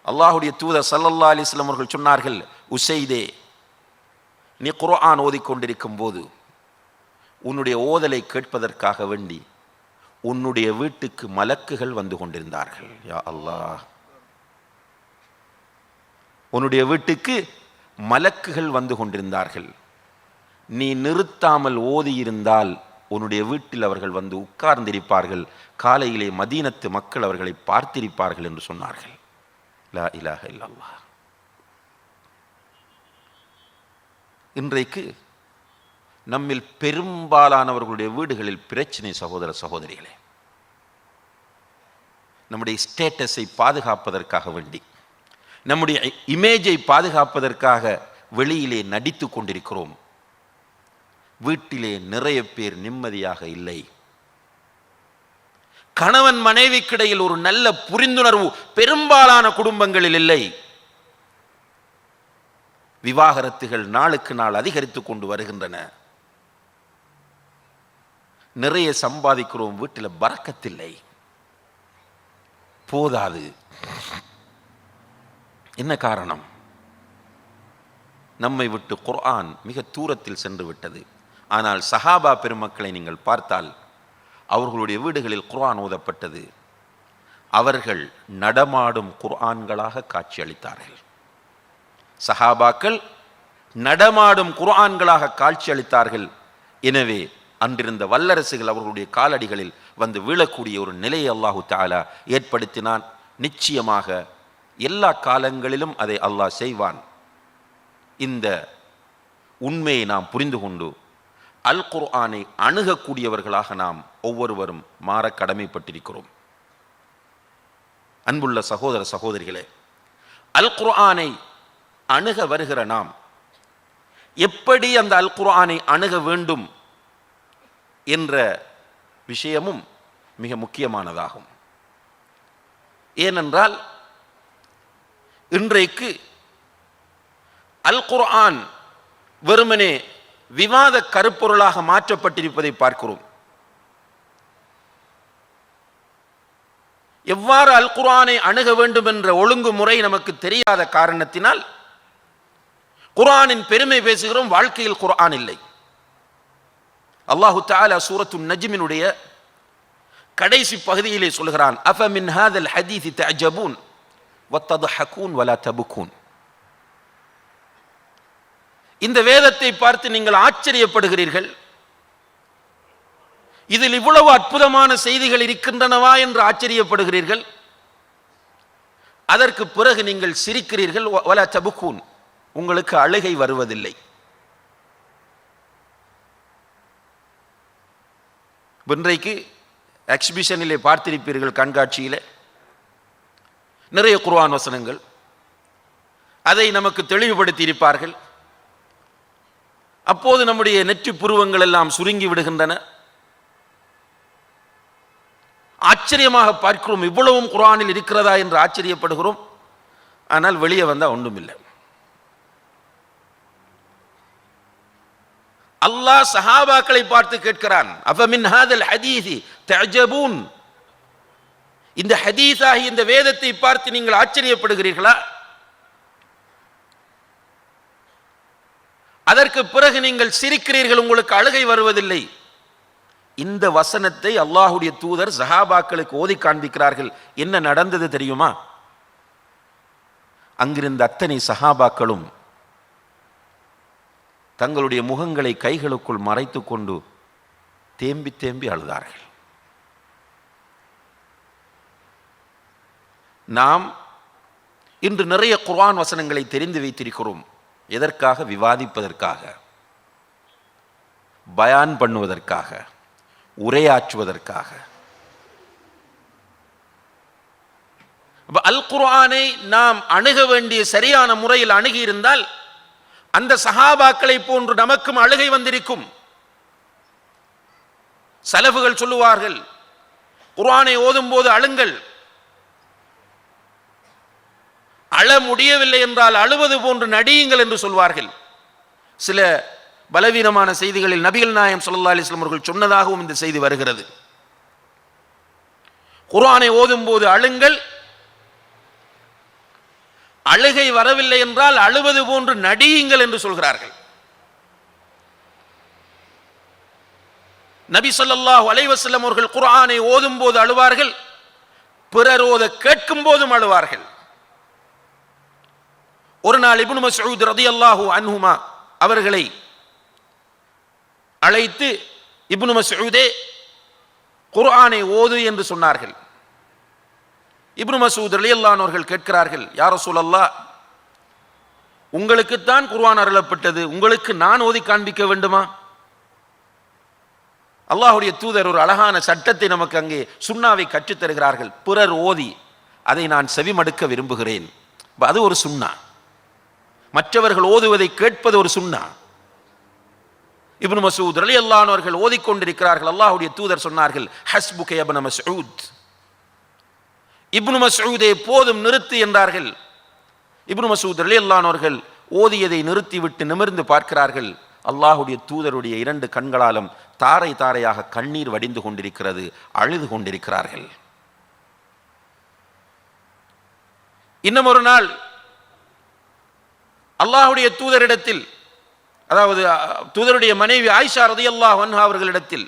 அல்லாஹ்வுடைய தூதர் ஸல்லல்லாஹு அலைஹி வஸல்லம் அவர்கள் சொன்னார்கள், உஸைதே, நீ குர்ஆன் ஓதிக்கொண்டிருக்கும் போது உன்னுடைய ஓதலை கேட்பதற்காக வேண்டி உன்னுடைய வீட்டுக்கு மலக்குகள் வந்து கொண்டிருந்தார்கள். யா அல்லாஹ், உன்னுடைய வீட்டுக்கு மலக்குகள் வந்து கொண்டிருந்தார்கள். நீ நிறுத்தாமல் ஓதியிருந்தால் உன்னுடைய வீட்டில் அவர்கள் வந்து உட்கார்ந்திருப்பார்கள். காலையிலே மதீனத்து மக்கள் அவர்களை பார்த்திருப்பார்கள் என்று சொன்னார்கள். லா இலாஹ இல்லல்லாஹ். இன்றைக்கு நம்மில் பெரும்பாலானவர்களுடைய வீடுகளில் பிரச்சனை. சகோதர சகோதரிகளே, நம்முடைய ஸ்டேட்டஸை பாதுகாப்பதற்காக வேண்டி, நம்முடைய இமேஜை பாதுகாப்பதற்காக வெளியிலே நடித்து கொண்டிருக்கிறோம். வீட்டிலே நிறைய பேர் நிம்மதியாக இல்லை. கணவன் மனைவிக்கிடையில் ஒரு நல்ல புரிந்துணர்வு பெரும்பாலான குடும்பங்களில் இல்லை. விவாகரத்துகள் நாளுக்கு நாள் அதிகரித்துக் கொண்டு வருகின்றன. நிறைய சம்பாதிக்கிறோம், வீட்டில் பரக்கத்தில்லை, போதாது. என்ன காரணம்? நம்மை விட்டு குர்ஆன் மிக தூரத்தில் சென்று விட்டது. ஆனால் சஹாபா பெருமக்களை நீங்கள் பார்த்தால் அவர்களுடைய வீடுகளில் குர்ஆன் ஓதப்பட்டது. அவர்கள் நடமாடும் குர்ஆன்களாக காட்சியளித்தார்கள். சஹாபாக்கள் நடமாடும் குர்ஆன்களாக காட்சியளித்தார்கள். எனவே அன்றிருந்த வல்லரசுகள் அவர்களுடைய காலடிகளில் வந்து வீழக்கூடிய ஒரு நிலையை அல்லாஹு தஆலா ஏற்படுத்தினான். நிச்சயமாக எல்லா காலங்களிலும் அதை அல்லாஹ் செய்வான். இந்த உண்மையை நாம் புரிந்து கொண்டு அல் குர்ஆனை அணுகக்கூடியவர்களாக நாம் ஒவ்வொருவரும் மாற கடமைப்பட்டிருக்கிறோம். அன்புள்ள சகோதர சகோதரிகளே, அல் குர்ஆனை அணுக வருகிற நாம் எப்படி அந்த அல் குர்ஆனை அணுக வேண்டும் என்ற விஷயமும் மிக முக்கியமானதாகும். ஏனென்றால் இன்றைக்கு அல் குர்ஆன் வெறுமனே விவாத கருப்பொருளாக மாற்றப்பட்டிருப்பதை பார்க்கிறோம். எவ்வாறு அல் குர்ஆனை அணுக வேண்டும் என்ற ஒழுங்குமுறை நமக்கு தெரியாத காரணத்தினால் குர்ஆனின் பெருமை பேசுகிறோம், வாழ்க்கையில் குர்ஆன் இல்லை. அல்லாஹு தஆலா சூரத்து நஜ்மினுடைய கடைசி பகுதியிலே சொல்கிறான், அஃபமின் ஹாதல் ஹதீஸி தஅஜபூன் வத்தத்ஹகூன் வலா தபுகூன். இந்த வேதத்தை பார்த்து நீங்கள் ஆச்சரியப்படுகிறீர்கள், இதில் இவ்வளவு அற்புதமான செய்திகள் இருக்கின்றனவா என்று ஆச்சரியப்படுகிறீர்கள். அதற்கு பிறகு நீங்கள் சிரிக்கிறீர்கள், வலா தபுகூன், உங்களுக்கு அழுகை வருவதில்லை. இன்றைக்கு எக்ஸிபிஷனிலே பார்த்திருப்பீர்கள், கண்காட்சியிலே நிறைய குர்ஆன் வசனங்கள், அதை நமக்கு தெளிவுபடுத்தி இருப்பார்கள். அப்போது நம்முடைய நெற்றி புருவங்கள் எல்லாம் சுருங்கி விடுகின்றன. ஆச்சரியமாக பார்க்கிறோம், இவ்வளவும் குர்ஆனில் இருக்கிறதா என்று ஆச்சரியப்படுகிறோம். ஆனால் வெளியே வந்தால் ஒன்றுமில்லை. அல்லாஹ் சஹாபாக்களை பார்த்து கேட்கிறான், அஃபமின் ஹாதல் ஹதீஸி தஅஜபூன், இந்த ஹதீஸாகி இந்த வேதத்தை பார்த்து நீங்கள் ஆச்சரியப்படுகிறீர்களா? அதற்கு பிறகு நீங்கள் சிரிக்கிறீர்கள், உங்களுக்கு அழுகை வருவதில்லை. இந்த வசனத்தை அல்லாஹ்வுடைய தூதர் சஹாபாக்களுக்கு ஓதி காண்பிக்கிறார்கள். என்ன நடந்தது தெரியுமா? அங்கிருந்த அத்தனை சஹாபாக்களும் தங்களுடைய முகங்களை கைகளுக்குள் மறைத்து கொண்டு தேம்பி தேம்பி அழுதார்கள். நாம் இன்று நிறைய குர்ஆன் வசனங்களை தெரிந்து வைத்திருக்கிறோம். எதற்காக? விவாதிப்பதற்காக, பயான் பண்ணுவதற்காக, உரையாற்றுவதற்காக. அல் குர்ஆனை நாம் அணுக வேண்டிய சரியான முறையில் அணுகி இருந்தால் அந்த சஹாபாக்களை போன்று நமக்கும் அழுகை வந்திருக்கும். சலஃபுகள் சொல்லுவார்கள், குர்ஆனை ஓதும் போது அழுங்கள், அழ முடியவில்லை என்றால் அழுவது போன்று நடியுங்கள் என்று சொல்வார்கள். சில பலவீனமான செய்திகளில் நபிகள் நாயகம் ஸல்லல்லாஹு அலைஹி வஸல்லம் அவர்கள் சொன்னதாகவும் இந்த செய்தி வருகிறது. குர்ஆனை ஓதும் போது அழுங்கள், அழுகை வரவில்லை என்றால் அழுவது போன்று நடியுங்கள் என்று சொல்கிறார்கள். நபி ஸல்லல்லாஹு அலைஹி வஸல்லம் அவர்கள் குர்ஆனை ஓதும் போது அழுவார்கள், பிறர் ஓத கேட்கும் போதும் அழுவார்கள். ஒரு நாள் இப்னு மஸ்ஊத் ரலியல்லாஹு அன்ஹுமா அவர்களை அழைத்து, இப்னு மஸ்ஊதே குர்ஆனை ஓது என்று சொன்னார்கள். இப்னு மஸ்ஊத் ரலியல்லாஹு அன்ஹு அவர்கள் கேட்கிறார்கள், யா ரசூலல்லாஹ், உங்களுக்குத்தான் குர்ஆன் அருளப்பட்டது, உங்களுக்கு நான் ஓதி காண்பிக்க வேண்டுமா? அல்லாஹ்வுடைய தூதர் ஒரு அழகான சட்டத்தை நமக்கு அங்கே சுன்னாவை கற்றுத் தருகிறார்கள். பிறர் ஓதி அதை நான் செவிமடுக்க விரும்புகிறேன். அது ஒரு சுன்னா. மற்றவர்கள் ஓதுவதை கேட்பது ஒரு சுன்னா. இப்னு மஸ்ஊத் ரலியல்லாஹு அன்ஹு அவர்கள் ஓதிக்கொண்டிருக்கிறார்கள். அல்லாஹ்வுடைய தூதர் சொன்னார்கள், ஹஸ்புக யா இப்னு மஸ்ஊத், இப்னு மஸ்ஊதே போதும் நிறுத்து என்றார்கள். இப்னு மஸ்ஊத் ரலியல்லாஹு அன்ஹு அவர்கள் ஓதியதை நிறுத்திவிட்டு நிமிர்ந்து பார்க்கிறார்கள். அல்லாஹ்வுடைய தூதருடைய இரண்டு கண்களாலும் தாரை தாரையாக கண்ணீர் வடிந்து கொண்டிருக்கிறது, அழுது கொண்டிருக்கிறார்கள். இன்னும் ஒரு நாள் அல்லாஹ்வுடைய தூதரிடத்தில், அதாவது தூதருடைய மனைவி ஆயிஷா ரலியல்லாஹு அன்ஹா அவர்களிடத்தில்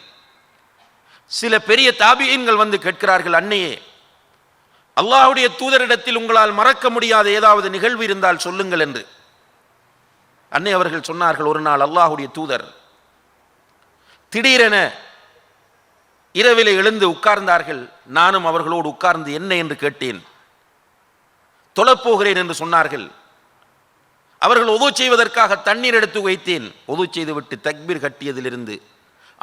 சில பெரிய தாபியீன்கள் வந்து கேட்கிறார்கள், அன்னையே, அல்லாஹ்வுடைய தூதரிடத்தில் உங்களால் மறக்க முடியாத ஏதாவது நிகழ்வு இருந்தால் சொல்லுங்கள் என்று. அன்னை அவர்கள் சொன்னார்கள், ஒரு நாள் அல்லாஹ்வுடைய தூதர் திடீரென இரவிலே எழுந்து உட்கார்ந்தார்கள். நானும் அவர்களோடு உட்கார்ந்து என்ன என்று கேட்டேன். தொழப்போகிறேன் என்று சொன்னார்கள். அவர்கள் ஒது செய்வதற்காக தண்ணீர் எடுத்து வைத்தேன். ஒது செய்துவிட்டு தக்பீர் கட்டியதிலிருந்து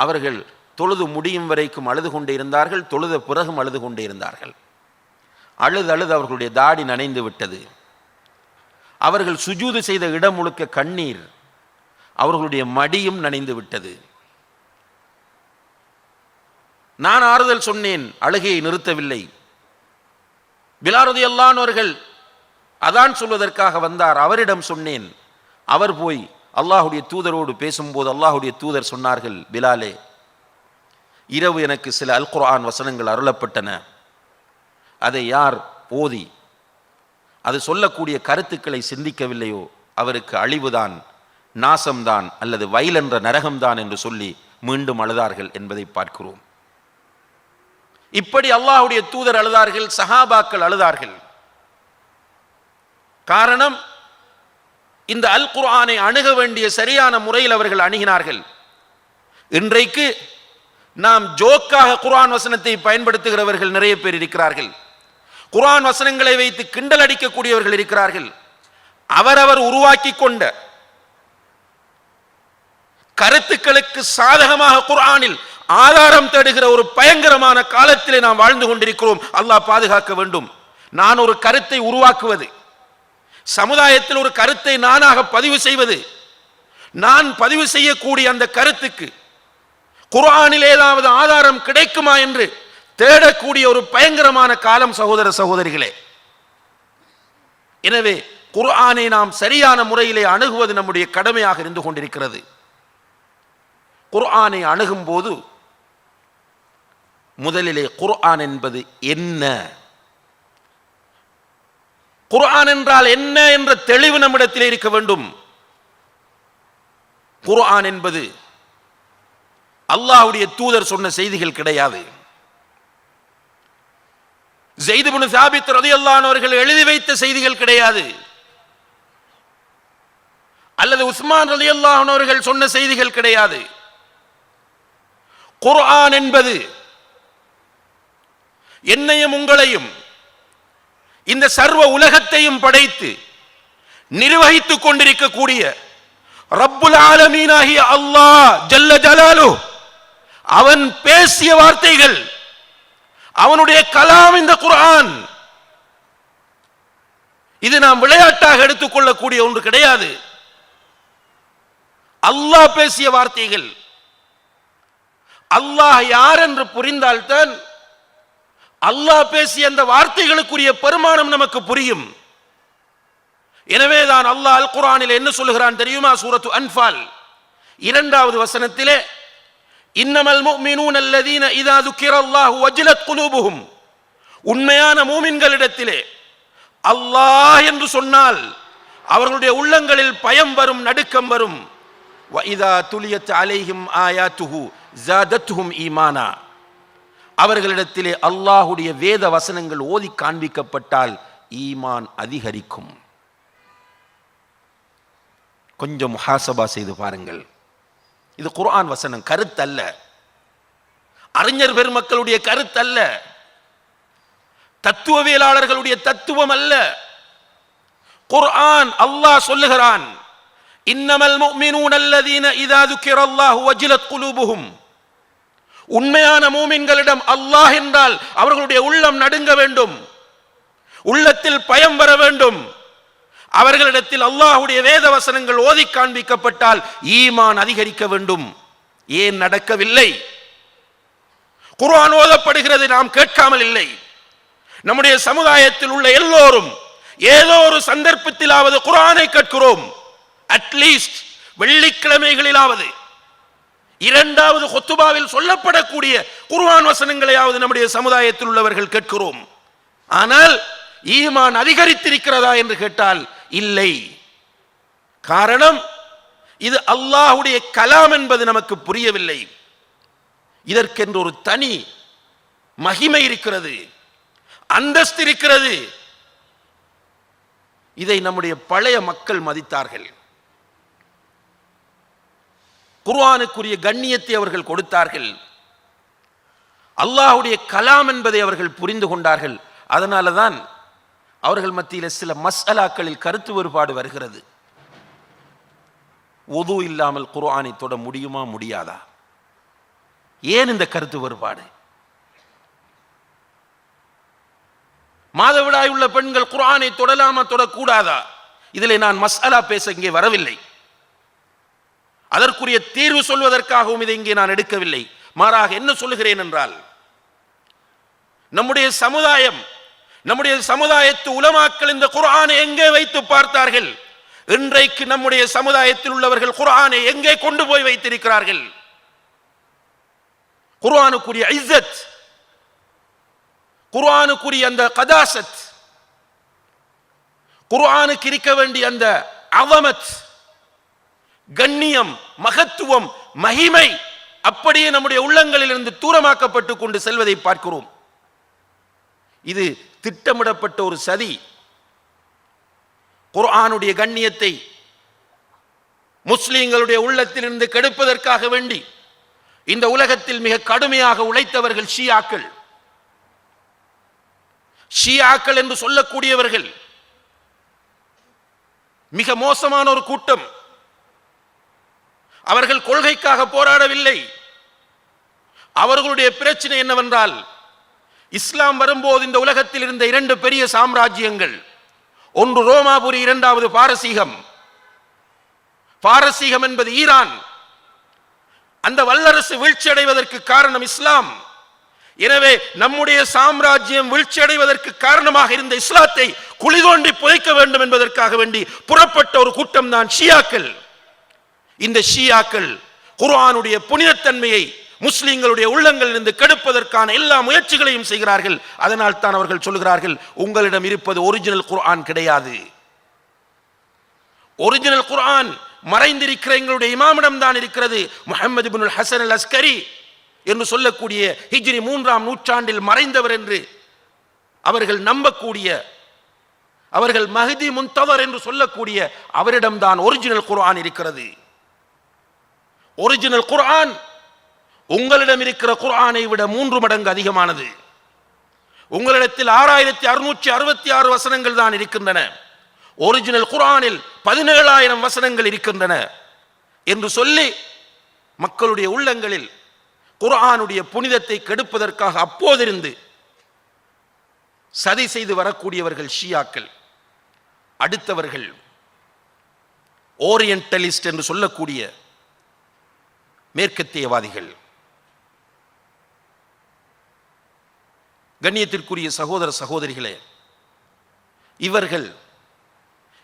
அவர்கள் தொழுது முடியும் வரைக்கும் அழுது கொண்டே இருந்தார்கள். தொழுத பிறகும் அழுது கொண்டே இருந்தார்கள். அழுது அழுது அவர்களுடைய தாடி நனைந்து விட்டது. அவர்கள் சுஜூது செய்த இடம் முழுக்க கண்ணீர், அவர்களுடைய மடியும் நனைந்து விட்டது. நான் ஆறுதல் சொன்னேன், அழுகையை நிறுத்தவில்லை. பிலால் ரலியல்லாஹு அன்ஹு அவர்கள் அதான் சொல்வதற்காக வந்தார். அவரிடம் சொன்னேன். அவர் போய் அல்லாஹ்வுடைய தூதரோடு பேசும்போது அல்லாஹ்வுடைய தூதர் சொன்னார்கள், பிலாலே, இரவு எனக்கு சில அல் குர்ஆன் வசனங்கள் அருளப்பட்டன. அதை யார் ஓதி அது சொல்லக்கூடிய கருத்துக்களை சிந்திக்கவில்லையோ அவருக்கு அழிவுதான், நாசம்தான், அல்லது வயல் என்ற நரகம்தான் என்று சொல்லி மீண்டும் அழுதார்கள் என்பதை பார்க்கிறோம். இப்படி அல்லாஹ்வுடைய தூதர் அழுதார்கள், சஹாபாக்கள் அழுதார்கள். காரணம், இந்த அல் குர்ஆனை அணுக வேண்டிய சரியான முறையில் அவர்கள் அணுகினார்கள். இன்றைக்கு நாம் ஜோக்காக குர்ஆன் வசனத்தை பயன்படுத்துகிறவர்கள் நிறைய பேர் இருக்கிறார்கள். குர்ஆன் வசனங்களை வைத்து கிண்டல் அடிக்கக்கூடியவர்கள் இருக்கிறார்கள். அவரவர் உருவாக்கி கொண்ட கருத்துக்களுக்கு சாதகமாக குர்ஆனில் ஆதாரம் தேடுகிற ஒரு பயங்கரமான காலத்திலே நாம் வாழ்ந்து கொண்டிருக்கிறோம். அல்லாஹ் பாதுகாக்க வேண்டும். நான் ஒரு கருத்தை உருவாக்குவது, சமுதாயத்தில் ஒரு கருத்தை நானாக பதிவு செய்வது, நான் பதிவு செய்யக்கூடிய அந்த கருத்துக்கு குர்ஆனில் ஏதாவது ஆதாரம் கிடைக்குமா என்று தேடக்கூடிய ஒரு பயங்கரமான காலம் சகோதர சகோதரிகளே. எனவே குர்ஆனை நாம் சரியான முறையிலே அணுகுவது நம்முடைய கடமையாக இருந்து கொண்டிருக்கிறது. குர்ஆனை அணுகும் போது முதலிலே குர்ஆன் என்பது என்ன, குர்ஆன் என்றால் என்ன என்ற தெளிவு நம்மிடத்தில் இருக்க வேண்டும். குர்ஆன் என்பது அல்லாஹ்வுடைய தூதர் சொன்ன செய்திகள் கிடையாது. ஸைத் இப்னு சாபித் ரலியல்லாஹு அன்ஹு அவர்கள் எழுதி வைத்த செய்திகள் கிடையாது. அல்லது உஸ்மான் ரலியல்லாஹு அன்ஹு அவர்கள் சொன்ன செய்திகள் கிடையாது. குர்ஆன் என்பது என்னையும் உங்களையும் இந்த சர்வ உலகத்தையும் படைத்து நிர்வகித்துக் கொண்டிருக்கக்கூடிய ரப்புல் ஆலமீனாகிய அல்லாஹ் ஜல்ல ஜலாலுஹு அவன் பேசிய வார்த்தைகள், அவனுடைய கலாம் இந்த குர்ஆன். இது நாம் விளையாட்டாக எடுத்துக்கொள்ளக்கூடிய ஒன்று கிடையாது. அல்லாஹ் பேசிய வார்த்தைகள். அல்லாஹ் யார் என்று புரிந்தால்தான் அல்லாஹ் பேசிய அந்த வார்த்தைகளுக்குரிய பெருமானம் நமக்கு புரியும். எனவேதான் அல்லாஹ் அல் குர்ஆனில் என்ன சொல்லுகிறான் தெரியுமா? சூரத்து அன்ஃபால் 2வது வசனத்திலே, இன்னமல் முஃமினூன அல்லதீன இதா ذுக்கிரல்லாஹு வஜ்லத் குலூபுஹும், உண்மையான மூமின்களிடத்திலே அல்லாஹ் என்று சொன்னால் அவர்களுடைய உள்ளங்களில் பயம் வரும், நடுக்கம் வரும். வ இதா துலியத் அலைஹிம் ஆயாத்துஹு ஸாதத்துஹும் ஈமானா, அவர்களிடத்திலே அல்லாஹ்வுடைய வேத வசனங்கள் ஓதி காண்பிக்கப்பட்டால் ஈமான் அதிகரிக்கும். கொஞ்சம் முஹாசபா செய்து பாருங்கள். இது குர்ஆன் வசனம், கருத்தல்ல, அறிஞர் பெருமக்களுடைய கருத்தல்ல, தத்துவவியலாளர்களுடைய தத்துவம் அல்ல. குர்ஆன் அல்லாஹ் சொல்லுகிறான், இன்னமல் முஃமினூன அல்லதீன இதா ذுக்கிரல்லாஹு வஜ்லத் குலூபுஹும், உண்மையான மூமின்களிடம் அல்லாஹ் என்றால் அவர்களுடைய உள்ளம் நடுங்க வேண்டும், உள்ளத்தில் பயம் வர வேண்டும். அவர்களிடத்தில் அல்லாஹ்வுடைய வேத வசனங்கள் ஓதி காண்பிக்கப்பட்டால் ஈமான் அதிகரிக்க வேண்டும். ஏன் நடக்கவில்லை? குர்ஆன் ஓதப்படுகிறது, நாம் கேட்காமல் இல்லை. நம்முடைய சமுதாயத்தில் உள்ள எல்லோரும் ஏதோ ஒரு சந்தர்ப்பத்திலாவது குர்ஆனை கேட்கிறோம். அட்லீஸ்ட் வெள்ளிக்கிழமைகளிலாவது இரண்டாவது ஹுத்துபாவில் சொல்லப்படக்கூடிய குர்ஆன் வசனங்களையாவது நம்முடைய சமுதாயத்தில் உள்ளவர்கள் கேட்கிறோம். ஆனால் ஈமான் அதிகரித்திருக்கிறதா என்று கேட்டால் இல்லை. காரணம், இது அல்லாஹ்வுடைய கலாம் என்பது நமக்கு புரியவில்லை. இதற்கென்று ஒரு தனி மகிமை இருக்கிறது, அந்தஸ்து இருக்கிறது. இதை நம்முடைய பழைய மக்கள் மதித்தார்கள். குர்ஆனுக்குரிய கண்ணியத்தை அவர்கள் கொடுத்தார்கள். அல்லாஹ்வுடைய கலாம் என்பதை அவர்கள் புரிந்து கொண்டார்கள். அதனால தான் அவர்கள் மத்தியில் சில மஸ்அலாக்களில் கருத்து வேறுபாடு வருகிறது. உது இல்லாமல் குர்ஆனை தொட முடியுமா முடியாதா? ஏன் இந்த கருத்து வேறுபாடு? மாதவிடாய் உள்ள பெண்கள் குர்ஆனை தொடலாமா தொடக்கூடாதா? இதிலே நான் மஸ்அலா பேச இங்கே வரவில்லை. அதற்குரிய தீர்வு சொல்வதற்காகவும் இதை இங்கே நான் எடுக்கவில்லை. மாறாக என்ன சொல்லுகிறேன் என்றால், நம்முடைய சமுதாயத்து உலமாக்கள் இந்த குர்ஆனை எங்கே வைத்து பார்த்தார்கள்? இன்றைக்கு நம்முடைய சமுதாயத்தில் உள்ளவர்கள் குர்ஆனை எங்கே கொண்டு போய் வைத்திருக்கிறார்கள்? குர்ஆனுக்குரிய இஸ்ஸத், குர்ஆனுக்குரிய அந்த கதாசத், குர்ஆனுக்கு இருக்க வேண்டிய அந்த அவமத், கண்ணியம், மகத்துவம், மகிமை அப்படியே நம்முடைய உள்ளங்களில் இருந்து தூரமாக்கப்பட்டு கொண்டு செல்வதை பார்க்கிறோம். இது திட்டமிடப்பட்ட ஒரு சதி. குர்ஆனுடைய கண்ணியத்தை முஸ்லிம்களுடைய உள்ளத்திலிருந்து கெடுப்பதற்காக வேண்டி இந்த உலகத்தில் மிக கடுமையாக உழைத்தவர்கள் ஷியாக்கள். ஷியாக்கள் என்று சொல்லக்கூடியவர்கள் மிக மோசமான ஒரு கூட்டம். அவர்கள் கொள்கைக்காக போராடவில்லை. அவர்களுடைய பிரச்சனை என்னவென்றால், இஸ்லாம் வரும்போது இந்த உலகத்தில் இருந்த இரண்டு பெரிய சாம்ராஜ்யங்கள், ஒன்று ரோமாபுரி, இரண்டாவது பாரசீகம். பாரசீகம் என்பது ஈரான். அந்த வல்லரசு வீழ்ச்சி அடைவதற்கு காரணம் இஸ்லாம். எனவே நம்முடைய சாம்ராஜ்யம் வீழ்ச்சி அடைவதற்கு காரணமாக இருந்த இஸ்லாத்தை குழி தோண்டி புதைக்க வேண்டும் என்பதற்காக வேண்டி புறப்பட்ட ஒரு கூட்டம் தான் ஷியாக்கள். இந்த ஷியாக்கள் குர்ஆனுடைய புனிதத்தன்மையை முஸ்லிம்களுடைய உள்ளங்களில் இருந்து கெடுப்பதற்கான எல்லா முயற்சிகளையும் செய்கிறார்கள். அதனால் தான் அவர்கள் சொல்கிறார்கள், உங்களிடம் இருப்பது ஒரிஜினல் குர்ஆன் கிடையாது. ஒரிஜினல் குர்ஆன் மறைந்திருக்கிற எங்களுடைய இமாமிடம் தான் இருக்கிறது. முஹம்மது இப்னுல் ஹசன் அல் அஸ்கரி என்று சொல்லக்கூடிய ஹிஜ்ரி 3ஆம் நூற்றாண்டில் மறைந்தவர் என்று அவர்கள் நம்பக்கூடிய, அவர்கள் மஹ்தி முன்தவர் என்று சொல்லக்கூடிய அவரிடம்தான் ஒரிஜினல் குர்ஆன் இருக்கிறது. ஒரிஜினல் குர்ஆன் உங்களிடம் இருக்கிற குர்ஆனை விட 3 மடங்கு அதிகமானது. உங்களிடத்தில் 6666 வசனங்கள் தான் இருக்கின்றன. ஒரிஜினல் குர்ஆனில் 17000 வசனங்கள் இருக்கின்றன என்று சொல்லி மக்களுடைய உள்ளங்களில் குர்ஆனுடைய புனிதத்தை கெடுப்பதற்காக அப்போதிருந்து சதி செய்து வரக்கூடியவர்கள் ஷியாக்கள். அடுத்தவர்கள் ஓரியன்டலிஸ்ட் என்று சொல்லக்கூடிய மேற்கத்தியவாதிகள். கண்ணியத்திற்குரிய சகோதர சகோதரிகளே, இவர்கள்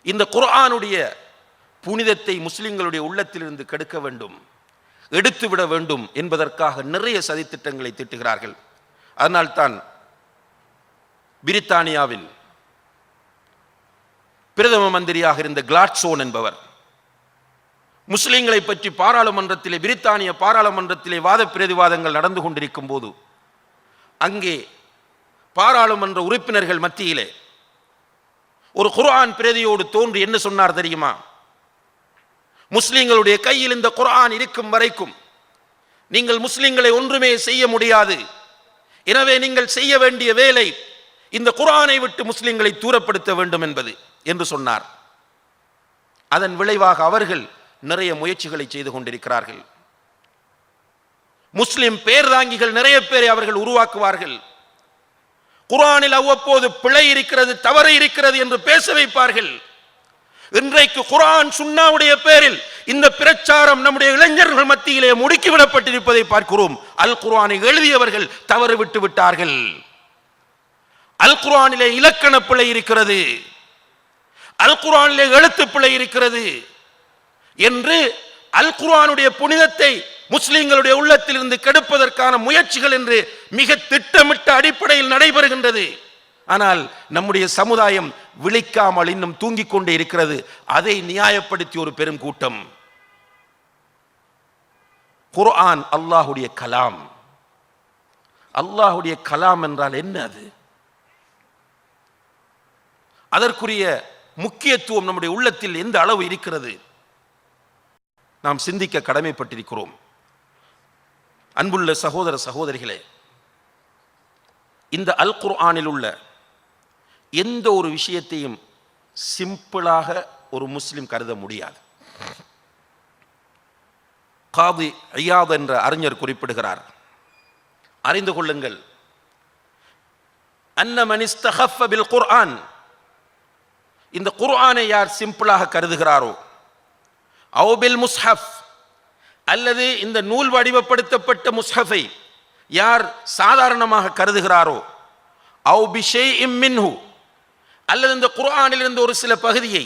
இந்த குர்ஆனுடைய புனிதத்தை முஸ்லிம்களுடைய உள்ளத்திலிருந்து கெடுக்க வேண்டும், எடுத்துவிட வேண்டும் என்பதற்காக நிறைய சதித்திட்டங்களை தீட்டுகிறார்கள். அதனால்தான் பிரித்தானியாவின் பிரதம மந்திரியாக இருந்த கிளாட்சோன் என்பவர் முஸ்லிம்களை பற்றி பாராளுமன்றத்திலே, பிரித்தானிய பாராளுமன்றத்திலே வாத பிரதிவாதங்கள் நடந்து கொண்டிருக்கும் போது அங்கே பாராளுமன்ற உறுப்பினர்கள் மத்தியிலே ஒரு குர்ஆன் பிரதியோடு தோன்றி என்ன சொன்னார் தெரியுமா? முஸ்லிம்களுடைய கையில் இந்த குர்ஆன் இருக்கும் வரைக்கும் நீங்கள் முஸ்லிம்களை ஒன்றுமே செய்ய முடியாது. எனவே நீங்கள் செய்ய வேண்டிய வேலை இந்த குர்ஆனை விட்டு முஸ்லிம்களை தூரப்படுத்த வேண்டும் என்பது என்று சொன்னார். அதன் விளைவாக அவர்கள் நிறைய முயற்சிகளை செய்து கொண்டிருக்கிறார்கள். முஸ்லிம் பேர்தாங்கிகள் நிறைய பேரை அவர்கள் உருவாக்குவார்கள். குர்ஆனில் அவ்வப்போது பிழை இருக்கிறது, தவறு இருக்கிறது என்று பேச வைப்பார்கள். இன்றைக்கு குர்ஆன் சுன்னாவுடைய பேரில் இந்த பிரச்சாரம் நம்முடைய இளைஞர்கள் மத்தியிலே முடுக்கிவிடப்பட்டிருப்பதை பார்க்கிறோம். அல் குர்ஆனை எழுதியவர்கள் தவறு விட்டு விட்டார்கள். அல் குர்ஆனிலே இலக்கண பிழை இருக்கிறது, அல் குர்ஆனிலே எழுத்து பிழை இருக்கிறது என்று அல் குர்ஆனுடைய புனிதத்தை முஸ்லிம்களுடைய உள்ளத்தில் இருந்து கெடுப்பதற்கான முயற்சிகள் என்று மிக திட்டமிட்ட அடிப்படையில் நடைபெறுகின்றது. ஆனால் நம்முடைய சமுதாயம் விழிக்காமல் இன்னும் தூங்கிக் கொண்டே இருக்கிறது. அதை நியாயப்படுத்தி ஒரு பெரும் கூட்டம், குர்ஆன் அல்லாஹுடைய கலாம். அல்லாஹுடைய கலாம் என்றால் என்ன? அதற்குரிய முக்கியத்துவம் நம்முடைய உள்ளத்தில் எந்த அளவு இருக்கிறது நாம் சிந்திக்க கடமைப்பட்டிருக்கிறோம். அன்புள்ள சகோதர சகோதரிகளே, இந்த அல் குர்ஆனில் உள்ள எந்த ஒரு விஷயத்தையும் சிம்பிளாக ஒரு முஸ்லிம் கருத முடியாது. காதி ஐயாத் என்ற அறிஞர் குறிப்பிடுகிறார், அறிந்து கொள்ளுங்கள், அன்ன மன் இஸ்தகஃப பில் குர்ஆன், இந்த குர்ஆனை யார் சிம்பிளாக கருதுகிறாரோ, அவ் பில் முஸ்ஹஃப், அல்லது இந்த நூல் வடிவப்படுத்தப்பட்ட முஸ்ஹஃபை யார் சாதாரணமாக கருதுகிறாரோ, அவ் பி ஷைஇம் மின்ஹு, அல்லது இந்த குர்ஆனில் இருந்து ஒரு சில பகுதியை,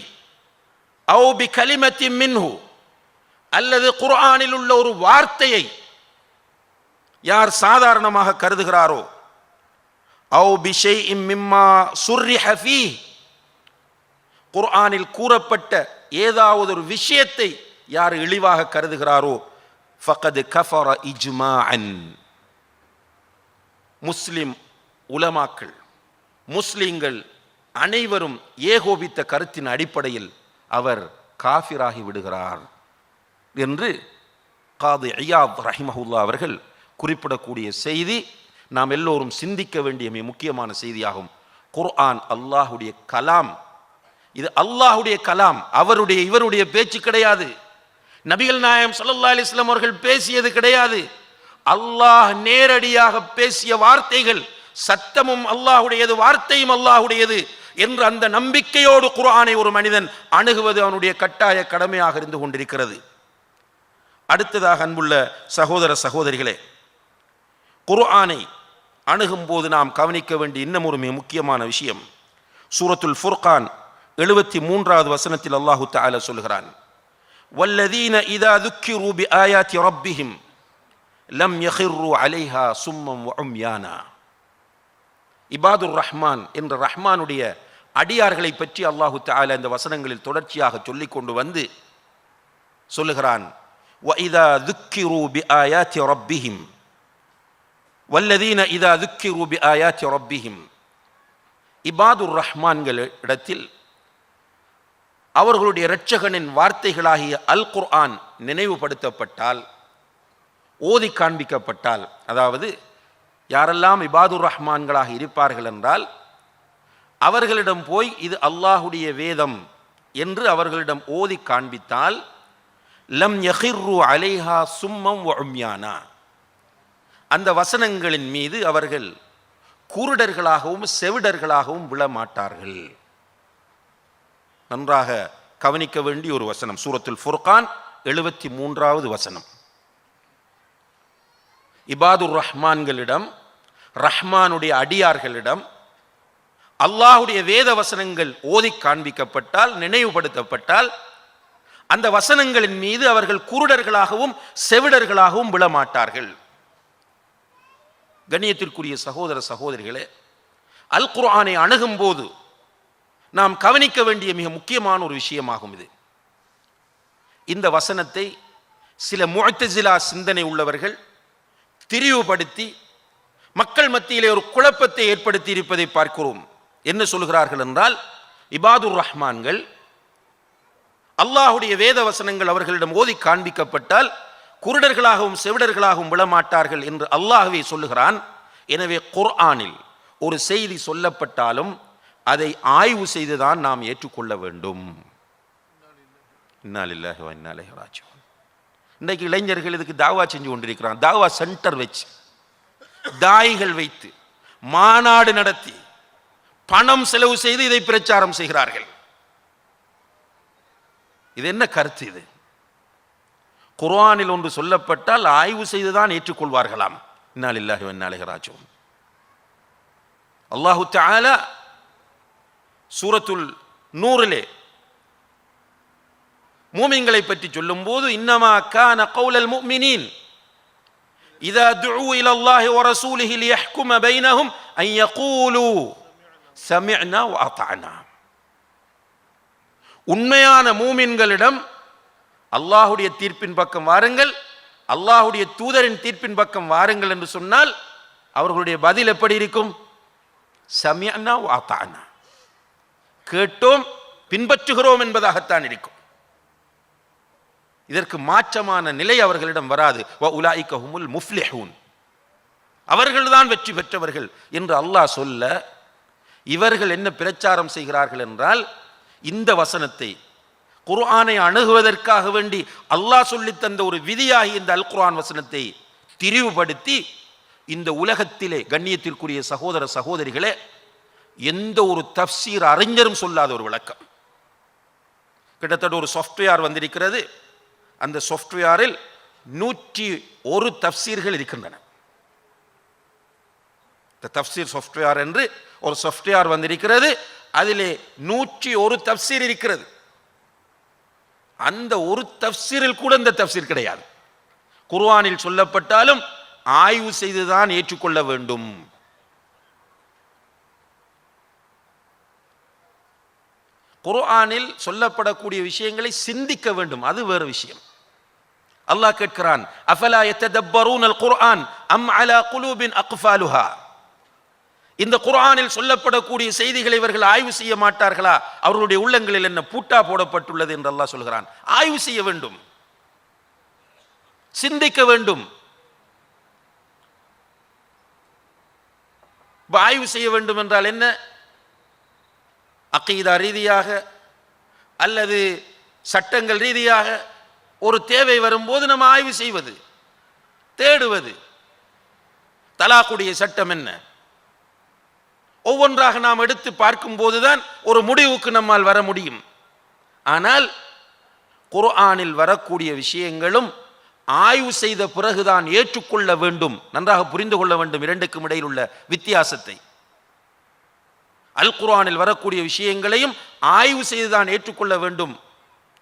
அவ் பி கலிமத்தின் மின்ஹு, அல்லது குர்ஆனில் உள்ள ஒரு வார்த்தையை யார் சாதாரணமாக கருதுகிறாரோ, அவ் பி ஷைஇம் மிம்மா சுர்ரிஹ ஃபீஹ், குர்ஆனில் கூறப்பட்ட ஏதாவது ஒரு விஷயத்தை யார் இழிவாக கருதுகிறாரோ, ஃபகத் கஃபர இஜ்மாஅன், முஸ்லிம் உலமாக்கள், முஸ்லிம்கள் அனைவரும் ஏகோபித்த கருத்தின் அடிப்படையில் அவர் காஃபிராகி விடுகிறார் என்று காதி ஐயாத் ரஹிமஹுல்லா அவர்கள் குறிப்பிடக்கூடிய செய்தி நாம் எல்லோரும் சிந்திக்க வேண்டிய மிக முக்கியமான செய்தியாகும். குர்ஆன் அல்லாஹுடைய கலாம். இது அல்லாஹுடைய கலாம், அவருடைய இவருடைய பேச்சு கிடையாது. நபிகள் நாயகம் ஸல்லல்லாஹு அலைஹி வஸல்லம் அவர்கள் பேசியது கிடையாது. அல்லாஹ் நேரடியாக பேசிய வார்த்தைகள், சத்தமும் அல்லாஹுடையது, வார்த்தையும் அல்லாஹுடையது என்று அந்த நம்பிக்கையோடு குர்ஆனை ஒரு மனிதன் அணுகுவது அவனுடைய கட்டாய கடமையாக இருந்து கொண்டிருக்கிறது. அடுத்ததாக அன்புள்ள சகோதர சகோதரிகளே, குர்ஆனை அணுகும் போது நாம் கவனிக்க வேண்டிய இன்னும் ஒரு மிக முக்கியமான விஷயம், சூரத்துல் ஃபுர்கான் 73வது வசனத்தில் அல்லாஹு தஆலா சொல்கிறான், வல்லதீன இதா துக்கிரு பிஆயாத்தி ரப்பிஹிம் லம் யகிர்ரு அலைஹா சும்மம் வ உம்யானா. இபாதுர் ரஹ்மான் என்ற ரஹ்மானுடைய அடியார்களை பற்றி அல்லாஹு தஆலா இந்த வசனங்களில் தொடர்ச்சியாக சொல்லிக் கொண்டு வந்து சொல்லுகிறான், வ இதா துக்கிரு பிஆயாத்தி ரப்பிஹிம், வல்லதீன இதா துக்கிரு பிஆயாத்தி ரப்பிஹிம், இபாதுர் ரஹ்மான்கள் இடத்தில் அவர்களுடைய இரட்சகனின் வார்த்தைகளாகிய அல் குர்ஆன் நினைவுபடுத்தப்பட்டால், ஓதி காண்பிக்கப்பட்டால், அதாவது யாரெல்லாம் இபாதுர் ரஹ்மான்களாக இருப்பார்கள் என்றால் அவர்களிடம் போய் இது அல்லாஹுடைய வேதம் என்று அவர்களிடம் ஓதி காண்பித்தால், லம் யகிர்ரு அலைஹா சும்மம் வ உம்யானா, அந்த வசனங்களின் மீது அவர்கள் குருடர்களாகவும் செவிடர்களாகவும் விழமாட்டார்கள். நன்றாக கவனிக்க வேண்டிய ஒரு வசனம், சூரத்துல் ஃபுர்கான் 73வது வசனம். இபாதுர் ரஹ்மான்களிடம், ரஹ்மானுடைய அடியார்களிடம் அல்லாஹுடைய வேத வசனங்கள் ஓதி காண்பிக்கப்பட்டால், நினைவுபடுத்தப்பட்டால், அந்த வசனங்களின் மீது அவர்கள் குருடர்களாகவும் செவிடர்களாகவும் விழமாட்டார்கள். கண்ணியத்திற்குரிய சகோதர சகோதரிகளே, அல் குர்ஆனை அணுகும் போது நாம் கவனிக்க வேண்டிய மிக முக்கியமான ஒரு விஷயமாகும் இது. இந்த வசனத்தை சில முஅ்தஸிலா சிந்தனை உள்ளவர்கள் திரிவுபடுத்தி மக்கள் மத்தியிலே ஒரு குழப்பத்தை ஏற்படுத்தி இருப்பதை பார்க்கிறோம். என்ன சொல்கிறார்கள் என்றால், இபாதுர் ரஹ்மான்கள் அல்லாஹுடைய வேத வசனங்கள் அவர்களிடம் ஓதி காண்பிக்கப்பட்டால் குருடர்களாகவும் செவிடர்களாகவும் விழமாட்டார்கள் என்று அல்லாஹ்வே சொல்லுகிறான். எனவே குர்ஆனில் ஒரு செய்தி சொல்லப்பட்டாலும் அதை ஆய்வு செய்துதான் நாம் ஏற்றுக்கொள்ள வேண்டும். இன்னா லில்லாஹி வ இன்னா இலைஹி ராஜிஊன். இன்றைக்கு இளைஞர்கள் இதுக்கு தாவா செஞ்சு கொண்டிருக்கிறான். தாவா சென்டர் வச்சு, தாயிகள் வைத்து, மாநாடு நடத்தி, பணம் செலவு செய்து இதை பிரச்சாரம் செய்கிறார்கள். இது என்ன கருத்து? இது குர்ஆனில் ஒன்று சொல்லப்பட்டால் ஆய்வு செய்துதான் ஏற்றுக்கொள்வார்களாம். இன்னா லில்லாஹி வ இன்னா இலைஹி ராஜிஊன். அல்லாஹு தஆலா சூரத்துல் நூரிலே மூமின்களை பற்றி சொல்லும் போது, இன்னமா கான கௌலல் முஃமினீன் இதா துஉ இலல்லாஹி வ ரசூலிஹி லியஹ்கும பைனஹும் அன் யகூலு சமிஅனா வ அத்தஅனா. உண்மையான மூமின்களிடம் அல்லாஹ்வுடைய தீர்ப்பின் பக்கம் வாருங்கள், அல்லாஹ்வுடைய தூதரின் தீர்ப்பின் பக்கம் வாருங்கள் என்று சொன்னால் அவர்களுடைய பதில் எப்படி இருக்கும்? சமிஅனா வ அத்தஅனா, கேட்டோம் பின்பற்றுகிறோம் என்பதாகத்தான் இருக்கும். இதற்கு மாற்றமான நிலை அவர்களிடம் வராது. வ உலாயிக ஹுமுல் முஃப்லிஹூன், அவர்கள்தான் வெற்றி பெற்றவர்கள் என்று அல்லாஹ் சொல்ல, இவர்கள் என்ன பிரச்சாரம் செய்கிறார்கள் என்றால், இந்த வசனத்தை குர்ஆனை அணுகுவதற்காக வேண்டி அல்லாஹ் சொல்லி தந்த ஒரு விதியாகி இந்த அல் குர்ஆன் வசனத்தை திரிவுபடுத்தி இந்த உலகத்திலே கண்ணியத்திற்குரிய சகோதர சகோதரிகளே எந்த ஒரு தஃப்சீர் அறிஞரும் சொல்லாத ஒரு விளக்கம். கிட்டத்தட்ட ஒரு சாஃப்ட்வேர் வந்திருக்கிறது. அந்த சாஃப்ட்வேரில் 101 தஃப்சீர்கள் இருக்கின்றன. தஃப்சீர் சாஃப்ட்வேர் என்று ஒரு சாஃப்ட்வேர் வந்திருக்கிறது. அதிலே 101 தஃப்சீர் இருக்கிறது. அந்த ஒரு தஃப்சீரில் கூட இந்த தஃப்சீர் கிடையாது. குர்ஆனில் சொல்லப்பட்டாலும் ஆய்வு செய்துதான் ஏற்றுக்கொள்ள வேண்டும். குர்ஆனில் சொல்லப்படக்கூடிய விஷயங்களை சிந்திக்க வேண்டும், அது வேறு விஷயம். அல்லாஹ் கேட்கிறான், அஃபலா யததப்பரூனல் குர்ஆன் அம் அலா குலூபின் அக்ஃபாலுஹா. இந்த குர்ஆனில் சொல்லப்படக்கூடிய செய்திகளை இவர்கள் ஆய்வு செய்ய மாட்டார்களா? அவர்களுடைய உள்ளங்களில் என்ன பூட்டா போடப்பட்டுள்ளது என்று அல்லாஹ் சொல்கிறான். ஆய்வு செய்ய வேண்டும், சிந்திக்க வேண்டும். ஆய்வு செய்ய வேண்டும் என்றால் என்ன? அகீதா ரீதியாக அல்லது சட்டங்கள் ரீதியாக ஒரு தேவை வரும்போது நம்ம ஆய்வு செய்வது, தேடுவது. தலாக்குடைய சட்டம் என்ன? ஒவ்வொன்றாக நாம் எடுத்து பார்க்கும் போதுதான் ஒரு முடிவுக்கு நம்மால் வர முடியும். ஆனால் குர்ஆனில் வரக்கூடிய விஷயங்களும் ஆய்வு செய்த பிறகுதான் ஏற்றுக்கொள்ள வேண்டும். நன்றாக புரிந்து கொள்ள வேண்டும் இரண்டுக்கும் இடையில் உள்ள வித்தியாசத்தை. அல் குர்ஆனில் வரக்கூடிய விஷயங்களையும் ஆய்வு செய்துதான் ஏற்றுக்கொள்ள வேண்டும்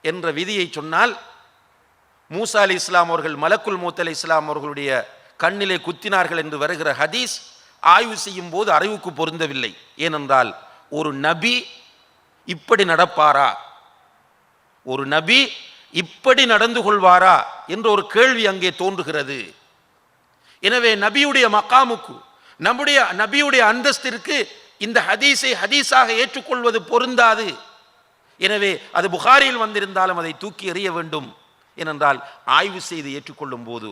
என்ற விதியை சொன்னால், மூசா அலி இஸ்லாம் அவர்கள் மலக்குல் மௌத் அலி இஸ்லாம் அவர்களுடைய கண்ணிலே குத்தினார்கள் என்று வருகிற ஹதீஸ் ஆய்வு செய்யும் போது அறிவுக்கு பொருந்தவில்லை. ஏனென்றால் ஒரு நபி இப்படி நடப்பாரா, ஒரு நபி இப்படி நடந்து கொள்வாரா என்ற ஒரு கேள்வி அங்கே தோன்றுகிறது. எனவே நபியுடைய மகாமுக்கு, நம்முடைய நபியுடைய அந்தஸ்திற்கு இந்த ஹதீஸை ஹதீஸாக ஏற்றுக்கொள்வது பொருந்தாது. எனவே அது புகாரியில் வந்திருந்தாலும் அதை தூக்கி எறிய வேண்டும். ஏனென்றால் ஆய்வு செய்து ஏற்றுக்கொள்ளும் போது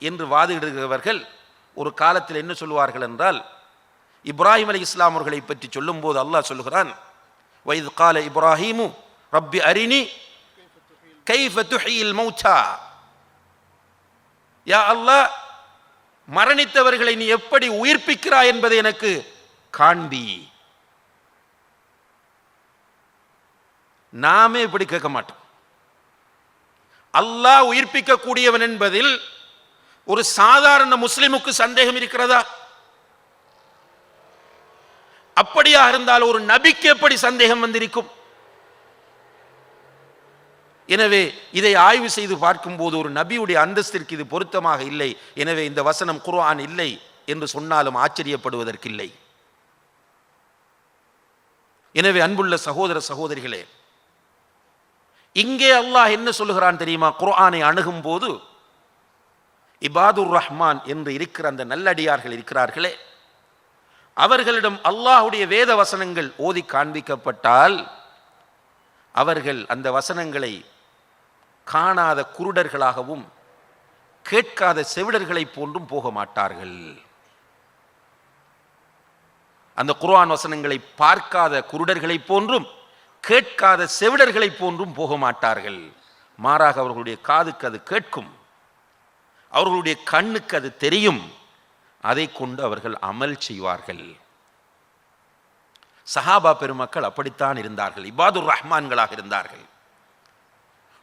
என்று வாதிடுகிறவர்கள் ஒரு காலத்தில் என்ன சொல்வார்கள் என்றால், இப்ராஹிம் அலி இஸ்லாம் அவர்களை பற்றி சொல்லும் போது அல்லாஹ் சொல்கிறான், வைத் கால இப்ராஹிமு ரப்பி அரினி கைஃப துஹ்யில் மௌத்தா. யா அல்லாஹ், மரணித்தவர்களை நீ எப்படி உயிர்ப்பிக்கிறாய் என்பதை எனக்கு காண்பி. நாமே இப்படி கேட்க மாட்டோம். அல்லாஹ் உயிர்ப்பிக்க கூடியவன் என்பதில் ஒரு சாதாரண முஸ்லிமுக்கு சந்தேகம் இருக்கிறதா? அப்படியா இருந்தால் ஒரு நபிக்கு எப்படி சந்தேகம் வந்திருக்கும்? எனவே இதை ஆய்வு செய்து பார்க்கும்போது ஒரு நபியுடைய அந்தஸ்திற்கு இது பொருத்தமாக இல்லை. எனவே இந்த வசனம் குர்ஆன் இல்லை என்று சொன்னாலும் ஆச்சரியப்படுவதற்கில்லை. எனவே அன்புள்ள சகோதர சகோதரிகளே, இங்கே அல்லாஹ் என்ன சொல்லுகிறான் தெரியுமா? குர்ஆனை அணுகும் போது இபாதுர் ரஹ்மான் என்று இருக்கிற அந்த நல்லடியார்கள் இருக்கிறார்களே, அவர்களிடம் அல்லாஹ்வுடைய வேத வசனங்கள் ஓதி காண்பிக்கப்பட்டால் அவர்கள் அந்த வசனங்களை காணாத குருடர்களாகவும் கேட்காத செவிடர்களை போன்றும் போக மாட்டார்கள். அந்த குர்ஆன் வசனங்களை பார்க்காத குருடர்களை போன்றும் கேட்காத செவிடர்களை போன்றும் போக மாட்டார்கள். மாறாக அவர்களுடைய காதுக்கு அது கேட்கும், அவர்களுடைய கண்ணுக்கு அது தெரியும். அதை கொண்டு அவர்கள் அமல் செய்வார்கள். சஹாபா பெருமக்கள் அப்படித்தான் இருந்தார்கள், இபாதுர் ரஹ்மான்களாக இருந்தார்கள்.